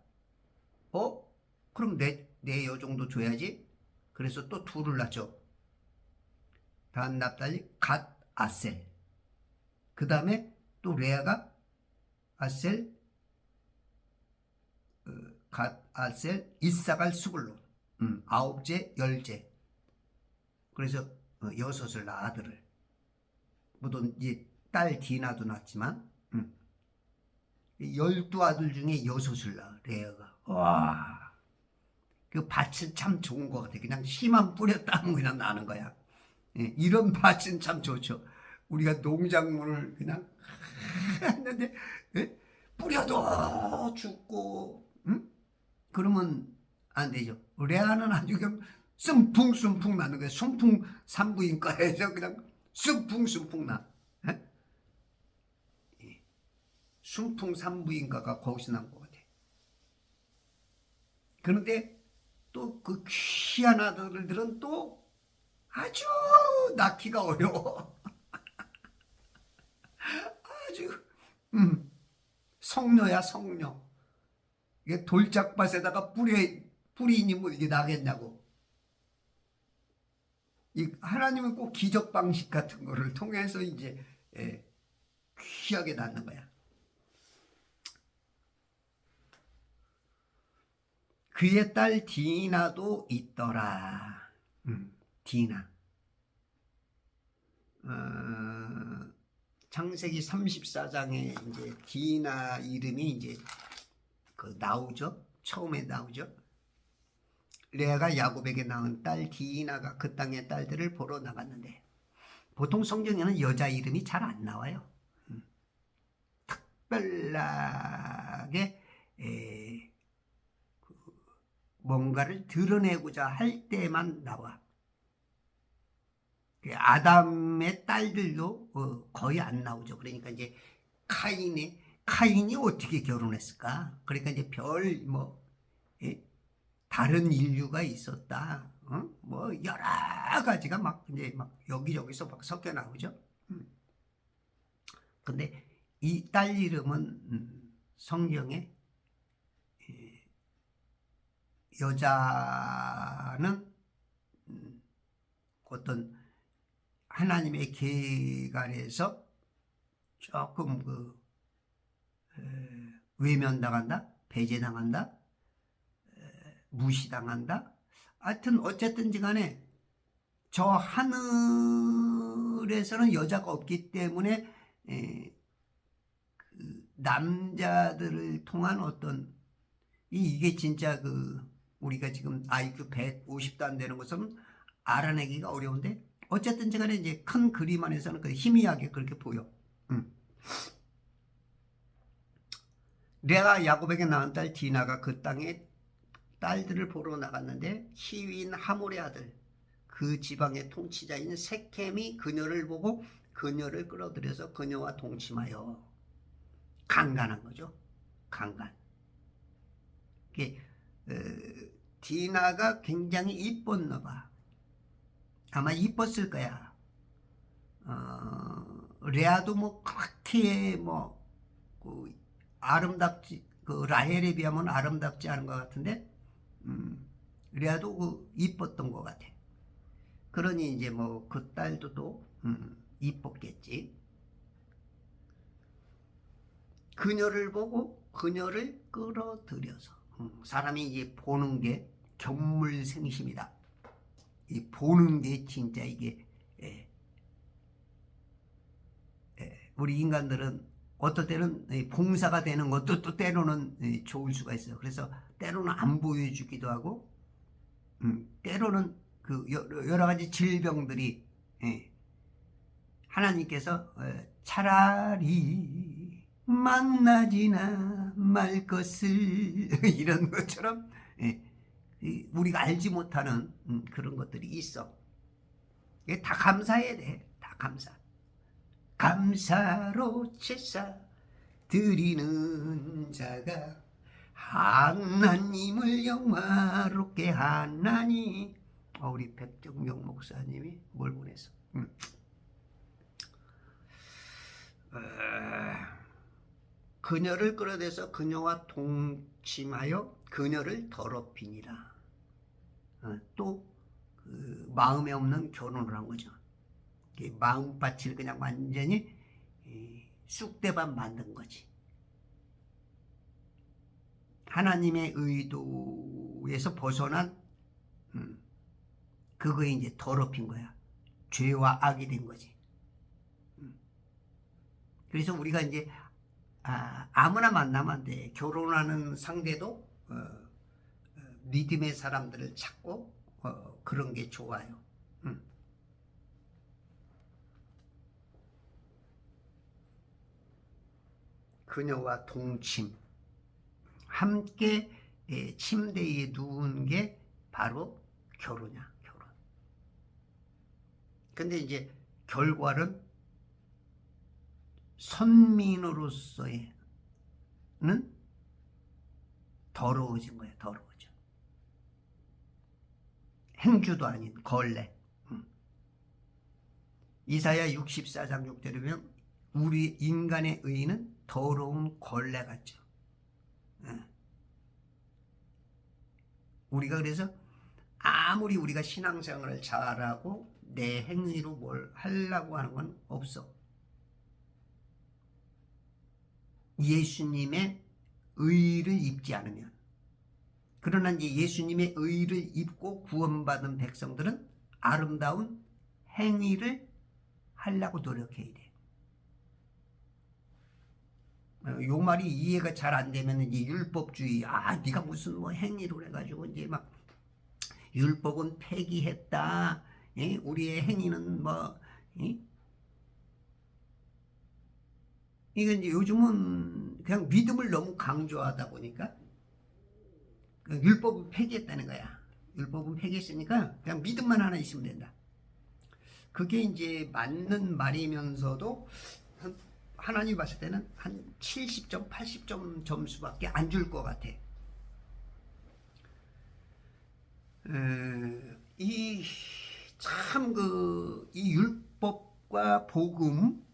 그럼 내 여종도 줘야지. 그래서 또 둘을 낳죠. 단, 납달리, 갓, 아셀. 그 다음에 또 레아가 아셀, 갓, 아셀, 이사갈, 수불론. 아홉째, 열째. 그래서 여섯을 낳아 아들을. 물론 이제 딸 디나도 낳았지만 12아들 중에 여섯을 낳아 레아가. 와, 그 밭은 참 좋은 것 같아. 그냥 씨만 뿌렸다 하면 그냥 나는 거야. 이런 밭은 참 좋죠. 우리가 농작물을 그냥 했는데 뿌려도 죽고 그러면 안 되죠. 레아는 아주 그냥 순풍순풍 나는 거예요. 순풍 산부인과에서 그냥 순풍순풍 나. 순풍 산부인과가 거기서 난 것 같아. 그런데 또 그 귀한 아들들은 또 아주 낳기가 어려워. 아주 성녀야 성녀. 이게 돌짝밭에다가 뿌리니 뭐 이게 나겠냐고. 이 하나님은 꼭 기적 방식 같은 거를 통해서 이제 귀하게 낳는 거야. 그의 딸 디나도 있더라. 디나. 창세기 34장에 이제 디나 이름이 이제 그 나오죠. 처음에 나오죠. 레아가 야곱에게 낳은 딸 디나가 그 땅의 딸들을 보러 나갔는데 보통 성경에는 여자 이름이 잘 안 나와요. 특별하게 뭔가를 드러내고자 할 때만 나와. 아담의 딸들도 거의 안 나오죠. 그러니까 이제 카인이 어떻게 결혼했을까? 그러니까 이제 다른 인류가 있었다. 뭐 여러 가지가 막 이제 막 여기저기서 막 섞여 나오죠. 근데 이 딸 이름은 성경에 여자는 어떤 하나님의 계간에서 조금 외면당한다, 배제당한다, 무시당한다. 하여튼 어쨌든지 간에 저 하늘에서는 여자가 없기 때문에 그 남자들을 통한 어떤 이게 진짜 그 우리가 지금 IQ 150도 안 되는 것은 알아내기가 어려운데 어쨌든 간에 이제 큰 그림 안에서는 그 희미하게 그렇게 보여. 레아 야곱에게 낳은 딸 디나가 그 땅에 딸들을 보러 나갔는데 히위인 하몰의 아들 그 지방의 통치자인 세켐이 그녀를 보고 그녀를 끌어들여서 그녀와 동침하여 강간한 거죠. 강간. 이게 디나가 굉장히 이뻤나 봐. 아마 이뻤을 거야. 레아도 뭐 그렇게 그 아름답지, 그 라헬에 비하면 아름답지 않은 것 같은데, 레아도 그 이뻤던 것 같아. 그러니 이제 뭐 그 딸도 또 이뻤겠지. 그녀를 보고 그녀를 끌어들여서 사람이 이제 보는 게 견물생심이다. 이 보는 게 진짜 이게 우리 인간들은 어떨 때는 봉사가 되는 것도 또 때로는 좋을 수가 있어요. 그래서 때로는 안 보여주기도 하고 때로는 그 여러 가지 질병들이 하나님께서 차라리 만나지나 말 것을 이런 것처럼 우리가 알지 못하는 그런 것들이 있어. 이게 다 감사해야 돼. 다 감사. 감사로 제사 드리는 자가 하나님을 영화롭게 하나니. 우리 백정명 목사님이 뭘 보냈어? 그녀를 끌어내서 그녀와 동침하여 그녀를 더럽히니라. 또 그 마음에 없는 결혼을 한 거죠. 마음밭을 그냥 완전히 쑥대밭 만든 거지. 하나님의 의도에서 벗어난 그거에 이제 더럽힌 거야. 죄와 악이 된 거지. 그래서 우리가 이제 아무나 만나면 안 돼. 결혼하는 상대도 믿음의 사람들을 찾고 그런 게 좋아요. 그녀와 동침, 함께 침대에 누운 게 바로 결혼이야. 결혼. 근데 이제 결과는 선민으로서는 더러워진 거야. 더러워져. 행주도 아닌 걸레. 이사야 64장 6절에 보면 우리 인간의 의는 더러운 걸레 같죠. 우리가 그래서 아무리 우리가 신앙생활을 잘하고 내 행위로 뭘 하려고 하는 건 없어. 예수님의 의를 입지 않으면. 그러나 이제 예수님의 의를 입고 구원받은 백성들은 아름다운 행위를 하려고 노력해야 돼. 요 말이 이해가 잘 안 되면 이제 율법주의, 네가 무슨 뭐 행위로 해가지고 이제 막 율법은 폐기했다. 우리의 행위는 뭐, 이건 이제 요즘은 그냥 믿음을 너무 강조하다 보니까 율법은 폐기했다는 거야. 율법은 폐기했으니까 그냥 믿음만 하나 있으면 된다. 그게 이제 맞는 말이면서도 하나님 봤을 때는 한 70점, 80점 점수밖에 안 줄 것 같아. 이 율법과 복음,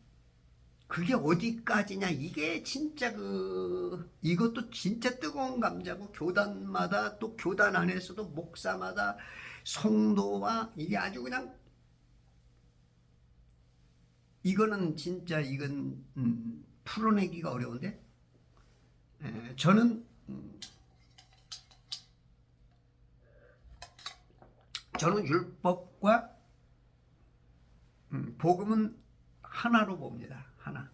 그게 어디까지냐, 이게 진짜 이것도 진짜 뜨거운 감자고, 교단마다 또 교단 안에서도 목사마다 성도와 이게 아주 그냥 이거는 진짜 풀어내기가 어려운데, 저는 율법과 복음은 하나로 봅니다. 하나.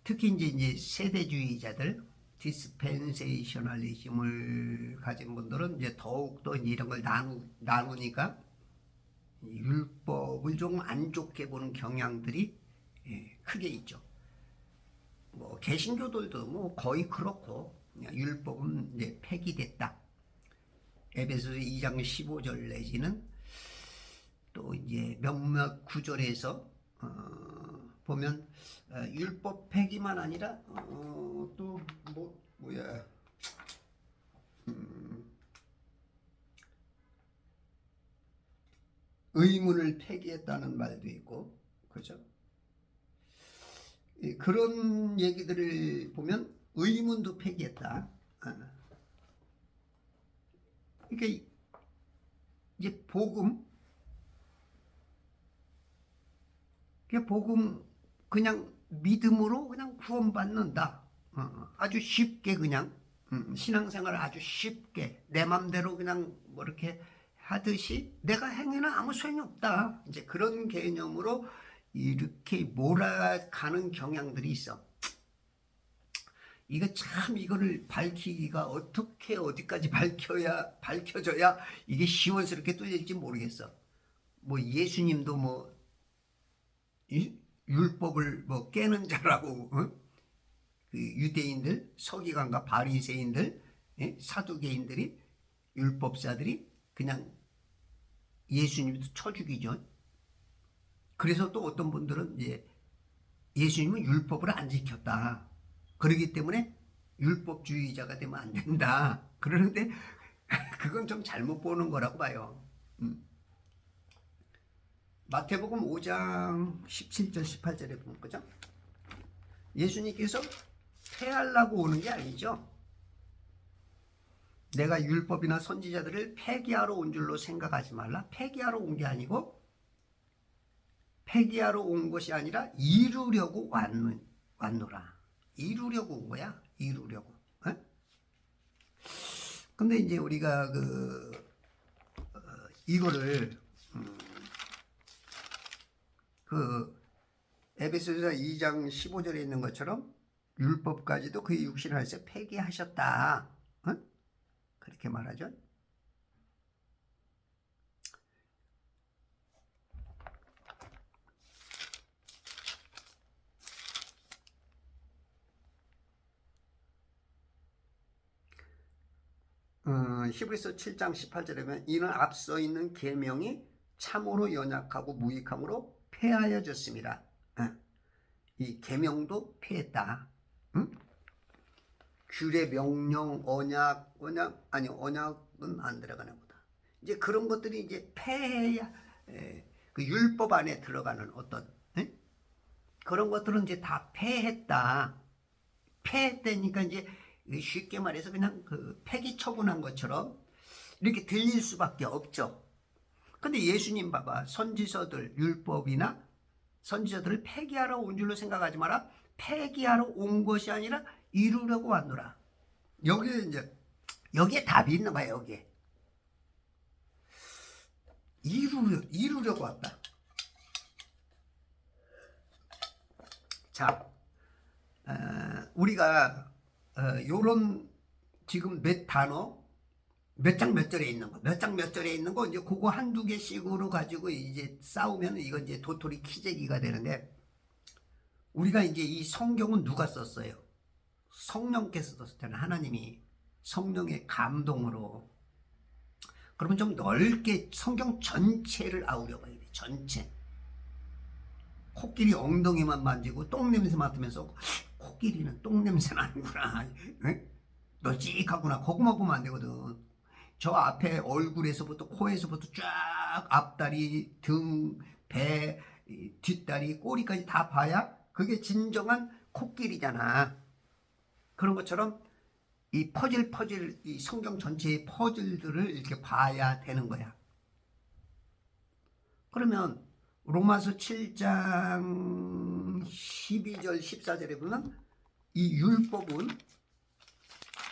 특히 이제 세대주의자들, 디스펜세이셔널리즘을 가진 분들은 이제 더욱더 이제 이런 걸 나누니까 율법을 좀 안 좋게 보는 경향들이 크게 있죠. 뭐 개신교들도 뭐 거의 그렇고, 그냥 율법은 이제 폐기됐다. 에베소서 2장 15절 내지는 또 이제 몇몇 구절에서 보면 율법 폐기만 아니라 또 뭐야 의문을 폐기했다는 말도 있고, 그죠? 그런 얘기들을 보면 의문도 폐기했다. 그러니까 이제 복음 그냥 믿음으로 그냥 구원받는다. 아주 쉽게 그냥 신앙생활을 아주 쉽게 내 맘대로 그냥 뭐 이렇게 하듯이 내가 행위는 아무 소용이 없다. 이제 그런 개념으로 이렇게 몰아가는 경향들이 있어. 이거 참 이거를 밝히기가 어떻게 어디까지 밝혀져야 이게 시원스럽게 뚫릴지 모르겠어. 뭐 예수님도 뭐 율법을 뭐 깨는 자라고 그 유대인들, 서기관과 바리새인들, 사두개인들이, 율법사들이 그냥 예수님도 쳐 죽이죠. 그래서 또 어떤 분들은 이제 예수님은 율법을 안 지켰다. 그러기 때문에 율법주의자가 되면 안 된다. 그러는데 그건 좀 잘못 보는 거라고 봐요. 마태복음 5장 17절 18절에 보면 그죠? 예수님께서 폐하려고 오는 게 아니죠. 내가 율법이나 선지자들을 폐기하러 온 줄로 생각하지 말라. 폐기하러 온 게 아니고, 폐기하러 온 것이 아니라 이루려고 왔노라. 이루려고 온 거야. 이루려고. 근데 이제 우리가 이거를 에베소서 2장 15절에 있는 것처럼 율법까지도 그의 육신 안에서 폐기하셨다. 그렇게 말하죠. 히브리서 7장 18절에 보면 이는 앞서 있는 계명이 참으로 연약하고 무익함으로 폐하여졌습니다. 이 계명도 폐했다. 규례, 명령, 언약은 안 들어가나 보다. 이제 그런 것들이 이제 폐해야 그 율법 안에 들어가는 어떤 그런 것들은 이제 다 폐했다. 폐했다니까 이제 쉽게 말해서 그냥 그 폐기 처분한 것처럼 이렇게 들릴 수밖에 없죠. 근데 예수님 봐봐. 선지서들, 율법이나 선지자들을 폐기하러 온 줄로 생각하지 마라. 폐기하러 온 것이 아니라 이루려고 왔노라. 여기에 답이 있는 거야. 여기에 이루려고 왔다. 자, 우리가 요런 지금 몇 단어, 몇 장 몇 절에 있는 거, 몇 장 몇 절에 있는 거 이제 그거 한두 개씩으로 가지고 이제 싸우면 이거 이제 도토리 키재기가 되는데, 우리가 이제 이 성경은 누가 썼어요? 성령께서 썼잖아요. 하나님이 성령의 감동으로. 그러면 좀 넓게 성경 전체를 아우려 봐야 돼. 전체. 코끼리 엉덩이만 만지고 똥냄새 맡으면서 코끼리는 똥냄새 나는구나. 널찍하구나. 그거만 보면 안 되거든. 저 앞에 얼굴에서부터 코에서부터 쫙 앞다리, 등, 배, 뒷다리, 꼬리까지 다 봐야 그게 진정한 코끼리잖아. 그런 것처럼 이 이 성경 전체의 퍼즐들을 이렇게 봐야 되는 거야. 그러면 로마서 7장 12절 14절에 보면 이 율법은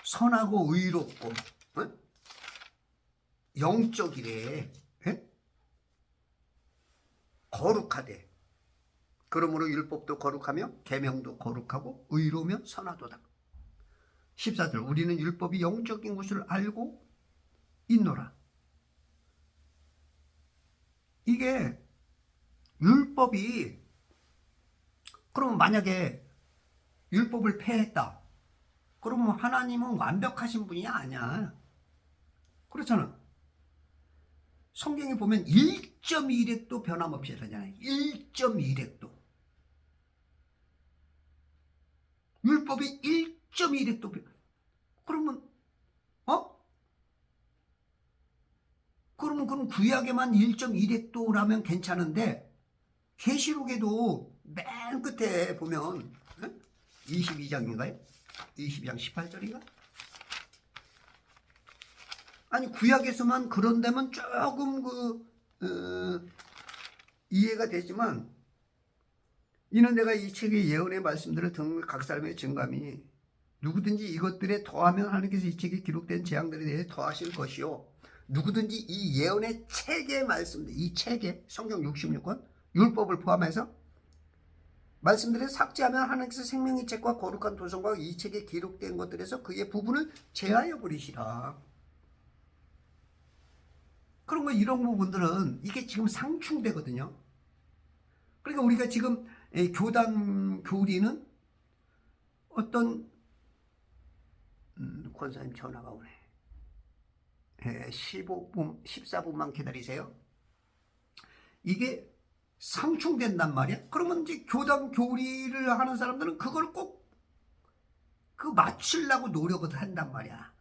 선하고 의롭고 영적이래. 거룩하대. 그러므로 율법도 거룩하며 계명도 거룩하고 의로우며 선하도다. 14절 우리는 율법이 영적인 것을 알고 있노라. 이게 율법이 그러면 만약에 율법을 폐했다. 그러면 하나님은 완벽하신 분이 아니야. 그렇잖아. 성경에 보면 1.1획도 변함없이 하잖아요. 1.1획도. 율법이 1.1획도 그러면 그럼 구약에만 1.1획도라면 괜찮은데 계시록에도 맨 끝에 보면 22장인가요? 22장 18절인가? 아니 구약에서만 그런다면 조금 이해가 되지만 이는 내가 이 책의 예언의 말씀들을 듣는 각 사람의 증감이 누구든지 이것들에 더하면 하나님께서 이 책에 기록된 재앙들에 대해 더하실 것이요 누구든지 이 예언의 책의 말씀들 이 책에 성경 66권 율법을 포함해서 말씀들을 삭제하면 하나님께서 생명의 책과 거룩한 도성과 이 책에 기록된 것들에서 그의 부분을 제하여 버리시라. 그런 거 이런 부분들은 이게 지금 상충되거든요. 그러니까 우리가 지금 교단 교리는 어떤 권사님 전화가 오네. 15분 14분만 기다리세요. 이게 상충된단 말이야. 그러면 이제 교단 교리를 하는 사람들은 그걸 꼭 맞추려고 노력을 한단 말이야.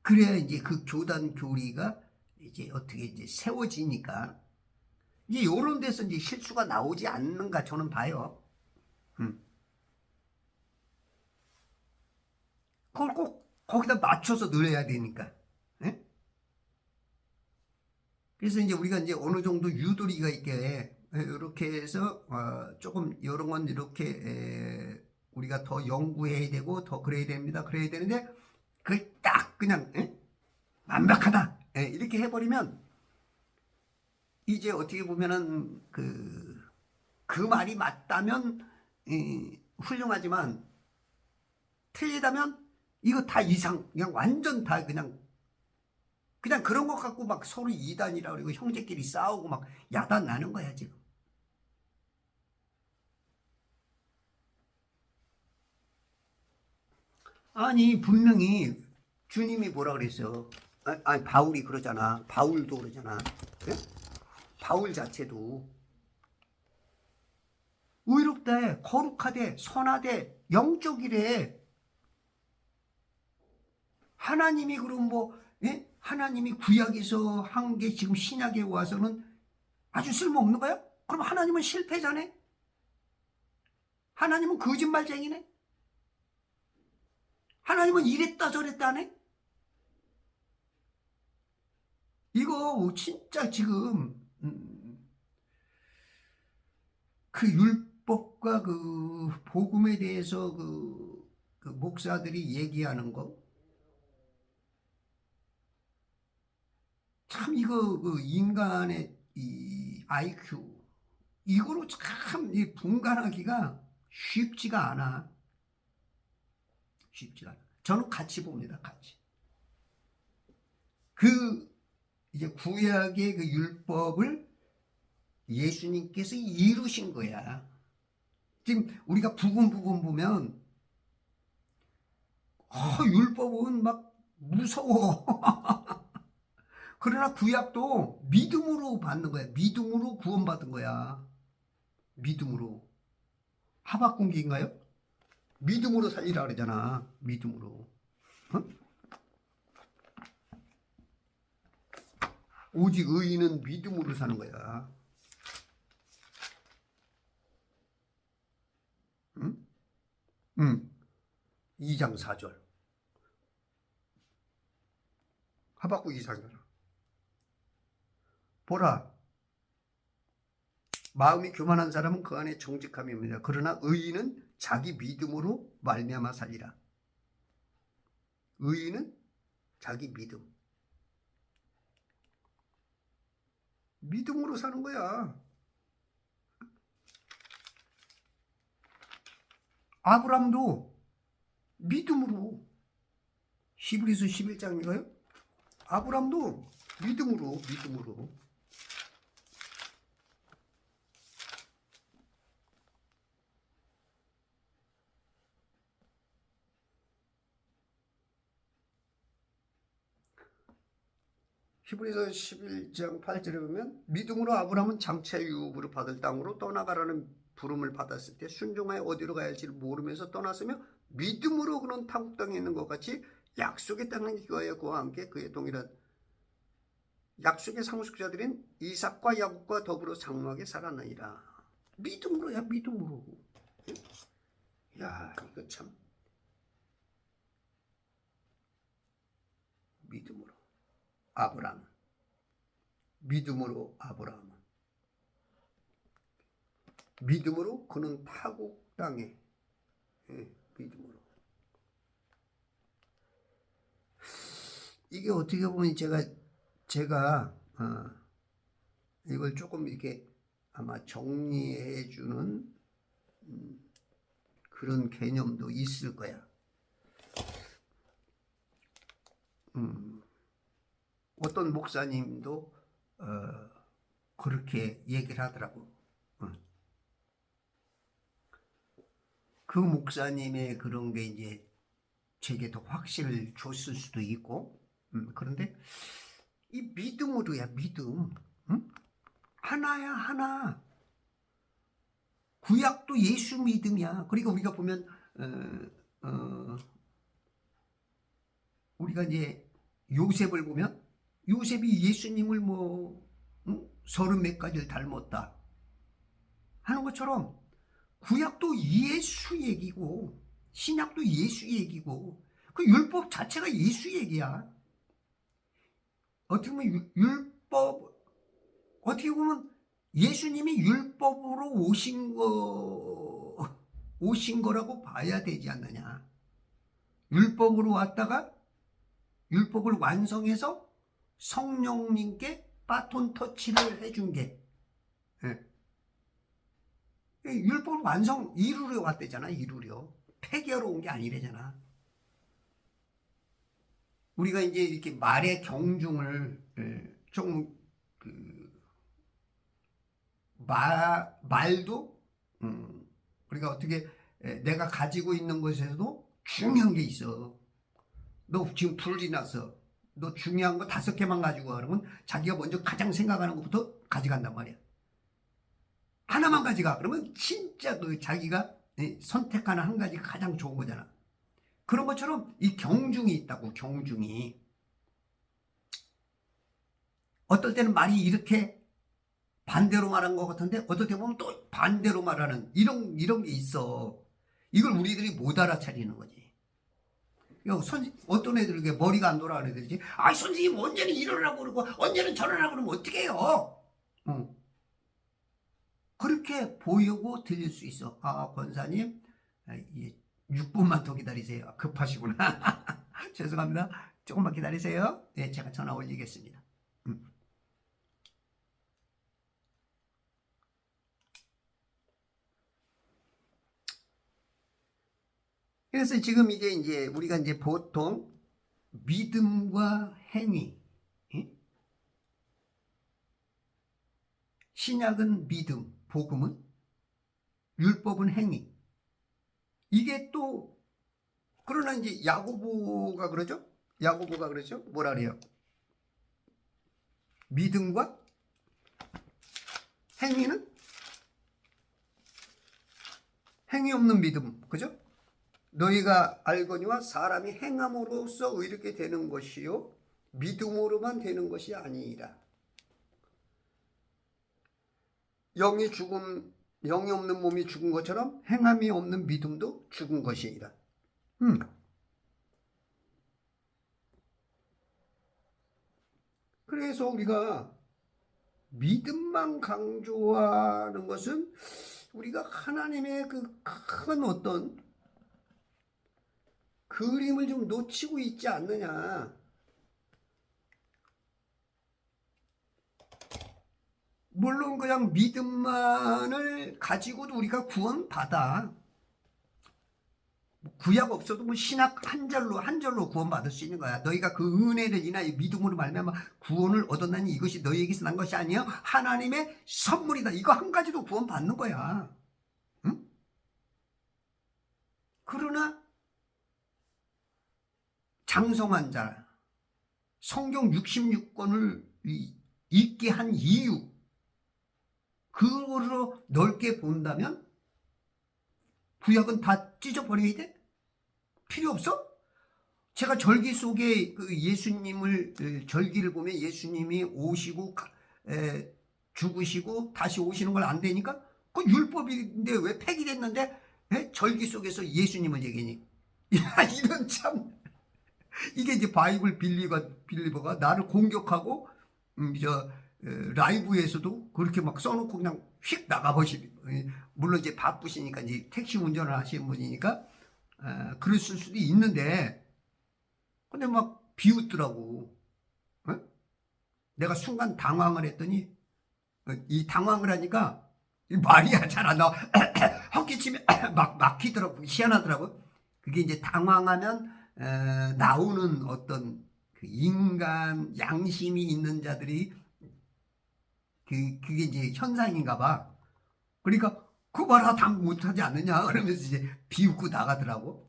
그래야 이제 그 교단 교리가 이제 어떻게 이제 세워지니까 이제 이런 데서 이제 실수가 나오지 않는가 저는 봐요. 그걸 꼭 거기다 맞춰서 넣어야 되니까. 예? 그래서 이제 우리가 이제 어느 정도 유도리가 있게 이렇게 해서 조금 이런 건 이렇게 우리가 더 연구해야 되고 더 그래야 됩니다. 그래야 되는데 그걸 딱 그냥 완벽하다 이렇게 해버리면 이제 어떻게 보면은 그 말이 맞다면 훌륭하지만 틀리다면 이거 다 이상 그냥 완전 다 그냥 그런 것 갖고 막 서로 이단이라 그러고 형제끼리 싸우고 막 야단 나는 거야 지금. 아니 분명히 주님이 뭐라 그랬어? 아니 바울이 그러잖아. 바울도 그러잖아. 그래? 바울 자체도 의롭대, 거룩하대, 선하대, 영적이래. 하나님이 그럼 하나님이 구약에서 한 게 지금 신약에 와서는 아주 쓸모없는 거야? 그럼 하나님은 실패자네? 하나님은 거짓말쟁이네? 하나님은 이랬다 저랬다 하네? 이거 진짜 지금 그 율법과 그 복음에 대해서 그 목사들이 얘기하는 거 참 이거 인간의 이 IQ 이거로 참 분간하기가 쉽지가 않아. 쉽지가 않아. 저는 같이 봅니다. 같이. 이제 구약의 그 율법을 예수님께서 이루신 거야. 지금 우리가 부분 보면 율법은 막 무서워. 그러나 구약도 믿음으로 받는 거야. 믿음으로 구원받은 거야. 믿음으로. 하박국인가요? 믿음으로 살리라 그러잖아. 믿음으로. 오직 의인은 믿음으로 사는 거야. 응? 2장 4절. 하박국 2장 4절. 보라, 마음이 교만한 사람은 그 안에 정직함이 없느니라. 그러나 의인은 자기 믿음으로 말미암아 살리라. 의인은 자기 믿음으로 사는 거야. 아브람도 믿음으로, 히브리서 11장인가요? 아브람도 믿음으로. 히브리서 11장 8절에 보면 믿음으로 아브라함은 장차 유업으로 받을 땅으로 떠나가라는 부름을 받았을 때 순종하여 어디로 가야 할지를 모르면서 떠났으며 믿음으로 그는 타국 땅에 있는 것 같이 약속의 땅을 기거하여 그와 함께 그의 동일한 약속의 상속자들인 이삭과 야곱과 더불어 장막에 살았느니라. 믿음으로야, 믿음으로. 야, 이거 참 믿음으로. 아브라함, 믿음으로 아브라함은 믿음으로 그는 타국 땅에, 믿음으로. 이게 어떻게 보면 제가 이걸 조금 이렇게 아마 정리해 주는 그런 개념도 있을 거야. 어떤 목사님도 그렇게 얘기를 하더라고. 그 목사님의 그런 게 이제 제게 더 확신을 줬을 수도 있고, 그런데 이 믿음으로야, 믿음. 하나야, 하나. 구약도 예수 믿음이야. 그러니까 우리가 보면 우리가 이제 요셉을 보면 요셉이 예수님을 뭐 30몇 가지를 닮았다 하는 것처럼 구약도 예수 얘기고 신약도 예수 얘기고 그 율법 자체가 예수 얘기야. 어떻게 보면 율법, 어떻게 보면 예수님이 율법으로 오신 거라고 봐야 되지 않느냐. 율법으로 왔다가 율법을 완성해서 성령님께 바톤 터치를 해준 게, 율법 완성 이루려 왔대잖아. 이루려. 폐기하러 온 게 아니래잖아. 우리가 이제 이렇게 말의 경중을 좀 말도 우리가 어떻게 내가 가지고 있는 것에서도 중요한 게 있어. 너 지금 불이 났어. 너 중요한 거 5개만 가지고 와. 그러면 자기가 먼저 가장 생각하는 것부터 가져간단 말이야. 하나만 가져가. 그러면 진짜 그 자기가 선택하는 한 가지가 가장 좋은 거잖아. 그런 것처럼 이 경중이 있다고. 경중이. 어떨 때는 말이 이렇게 반대로 말한 것 같은데 어떨 때 보면 또 반대로 말하는 이런 게 있어. 이걸 우리들이 못 알아차리는 거지. 어떤 애들에게 머리가 안 돌아가는 애들이지. 아, 선생님 언제는 이러라고 그러고 언제는 저러라고 그러면 어떻게 해요? 그렇게 보이고 들릴 수 있어. 아, 권사님 6분만 더 기다리세요. 급하시구나. 죄송합니다. 조금만 기다리세요. 네, 제가 전화 올리겠습니다. 그래서 지금 이제 우리가 이제 보통 믿음과 행위, 신약은 믿음, 복음은, 율법은 행위. 이게 또 그러나 이제 야고보가 그러죠? 뭐라 그래요? 믿음과 행위는 행위 없는 믿음, 그죠? 너희가 알거니와 사람이 행함으로써 의롭게 되는 것이요 믿음으로만 되는 것이 아니니라. 영이 없는 몸이 죽은 것처럼 행함이 없는 믿음도 죽은 것이니라. 그래서 우리가 믿음만 강조하는 것은 우리가 하나님의 그 큰 어떤 그림을 좀 놓치고 있지 않느냐. 물론 그냥 믿음만을 가지고도 우리가 구원받아. 구약 없어도 뭐 신약 한 절로 구원받을 수 있는 거야. 너희가 그 은혜를 인하여 믿음으로 말미암아 구원을 얻었나니 이것이 너희에게서 난 것이 아니요 하나님의 선물이다. 이거 한 가지로 구원받는 거야. 응? 그러나 장성한 자, 성경 66권을 읽게 한 이유, 그거로 넓게 본다면 구약은 다 찢어버려야 돼? 필요 없어? 제가 절기 속에 그 예수님을, 절기를 보면 예수님이 오시고 죽으시고 다시 오시는 걸 안 되니까 그 율법인데 왜 폐기됐는데 절기 속에서 예수님을 얘기니? 야, 이런 참, 이게 이제 바이블 빌리버가 나를 공격하고 라이브에서도 그렇게 막 써놓고 그냥 휙 나가버리고, 물론 이제 바쁘시니까 이제 택시 운전을 하시는 분이니까 그랬을 수도 있는데, 근데 막 비웃더라고. 어? 내가 순간 당황을 했더니, 이 당황을 하니까 말이야 잘 안 나와. 헛기침이 막 막히더라고. 희한하더라고. 그게 이제 당황하면 나오는 어떤 그 인간 양심이 있는 자들이 그게 이제 현상인가 봐. 그러니까 그 봐라 당 못하지 않느냐 그러면서 이제 비웃고 나가더라고.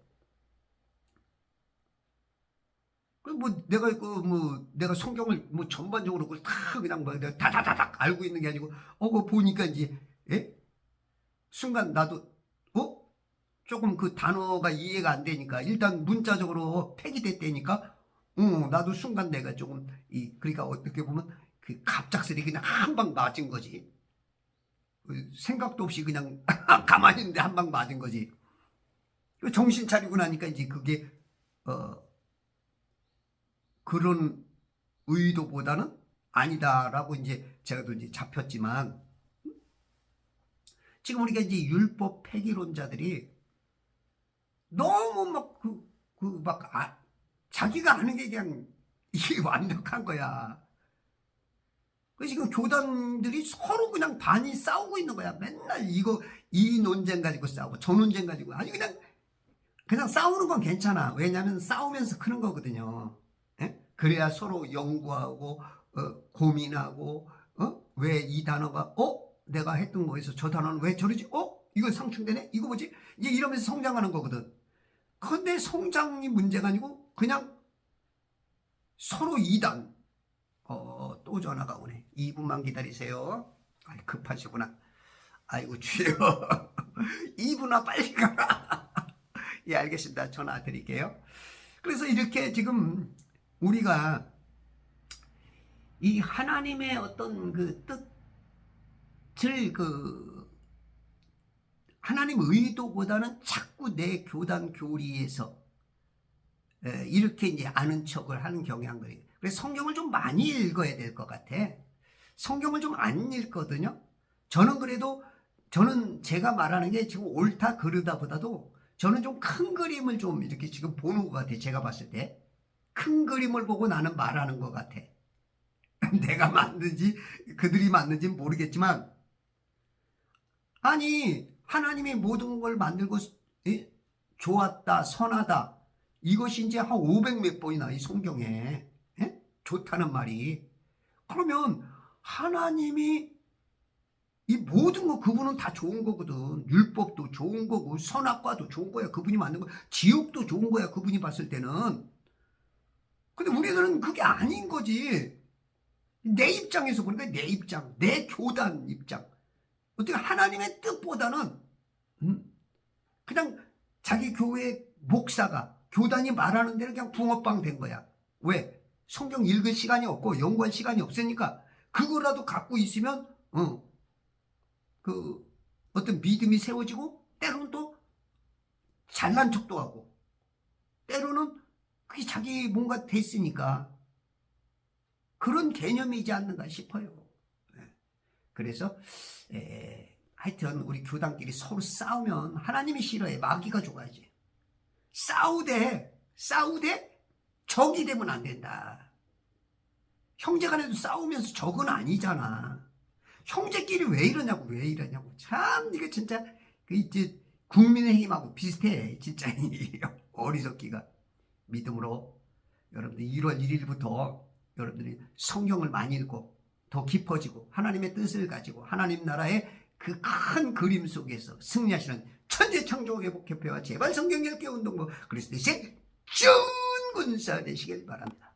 내가 성경을 뭐 전반적으로 다 그냥 뭐 내가 다다다닥 알고 있는 게 아니고 그거 보니까 이제 순간 나도 조금 그 단어가 이해가 안 되니까 일단 문자적으로 폐기됐다니까 나도 순간 내가 조금 그러니까 어떻게 보면 그 갑작스레 그냥 한 방 맞은 거지. 생각도 없이 그냥 가만히 있는데 한 방 맞은 거지. 정신 차리고 나니까 이제 그게 그런 의도보다는 아니다라고 이제 제가 또 이제 잡혔지만, 지금 우리가 이제 율법 폐기론자들이 너무 자기가 아는 게 그냥 이게 완벽한 거야. 그래서 지금 교단들이 서로 그냥 반이 싸우고 있는 거야. 맨날 이 논쟁 가지고 싸우고 저 논쟁 가지고 아니 그냥 싸우는 건 괜찮아. 왜냐하면 싸우면서 크는 거거든요. 그래야 서로 연구하고 고민하고 왜 이 단어가 내가 했던 거에서 저 단어는 왜 저러지? 이거 상충되네? 이거 뭐지? 이제 이러면서 성장하는 거거든. 그런데 성장이 문제가 아니고 그냥 서로 이단. 또 전화가 오네. 2분만 기다리세요. 급하시구나. 아이고 주여. 2분아 빨리 가라. 예, 알겠습니다. 전화 드릴게요. 그래서 이렇게 지금 우리가 이 하나님의 어떤 그 뜻을 하나님 의도보다는 자꾸 내 교단 교리에서 이렇게 이제 아는 척을 하는 경향들이. 그래서 성경을 좀 많이 읽어야 될 것 같아. 성경을 좀 안 읽거든요. 저는 제가 말하는 게 지금 옳다 그르다 보다도 저는 좀 큰 그림을 좀 이렇게 지금 보는 것 같아. 제가 봤을 때 큰 그림을 보고 나는 말하는 것 같아. 내가 맞는지 그들이 맞는지는 모르겠지만, 아니 하나님이 모든 걸 만들고 좋았다 선하다 이것이 이제 한 500 몇 번이나 이 성경에 좋다는 말이. 그러면 하나님이 이 모든 거 그분은 다 좋은 거거든. 율법도 좋은 거고 선악과도 좋은 거야. 그분이 만든 거. 지옥도 좋은 거야. 그분이 봤을 때는. 근데 우리들은 그게 아닌 거지. 내 입장에서 보니까 내 입장, 내 교단 입장. 어떻게 하나님의 뜻보다는 그냥 자기 교회 목사가 교단이 말하는 대로 그냥 붕어빵 된 거야. 왜? 성경 읽을 시간이 없고 연구할 시간이 없으니까 그거라도 갖고 있으면 그 어떤 믿음이 세워지고, 때로는 또 잘난 척도 하고, 때로는 그게 자기 뭔가 됐으니까 그런 개념이지 않는가 싶어요. 그래서 하여튼 우리 교단끼리 서로 싸우면 하나님이 싫어해. 마귀가 좋아하지. 싸우되 적이 되면 안 된다. 형제간에도 싸우면서 적은 아니잖아. 형제끼리 왜 이러냐고. 참 이거 진짜 이제 국민의힘하고 비슷해. 진짜 어리석기가. 믿음으로 여러분들 1월 1일부터 여러분들이 성경을 많이 읽고 더 깊어지고 하나님의 뜻을 가지고 하나님 나라의 그 큰 그림 속에서 승리하시는 천재창조회복협회와 제발 성경 읽기 운동부 그리스도의 준군사 되시길 바랍니다.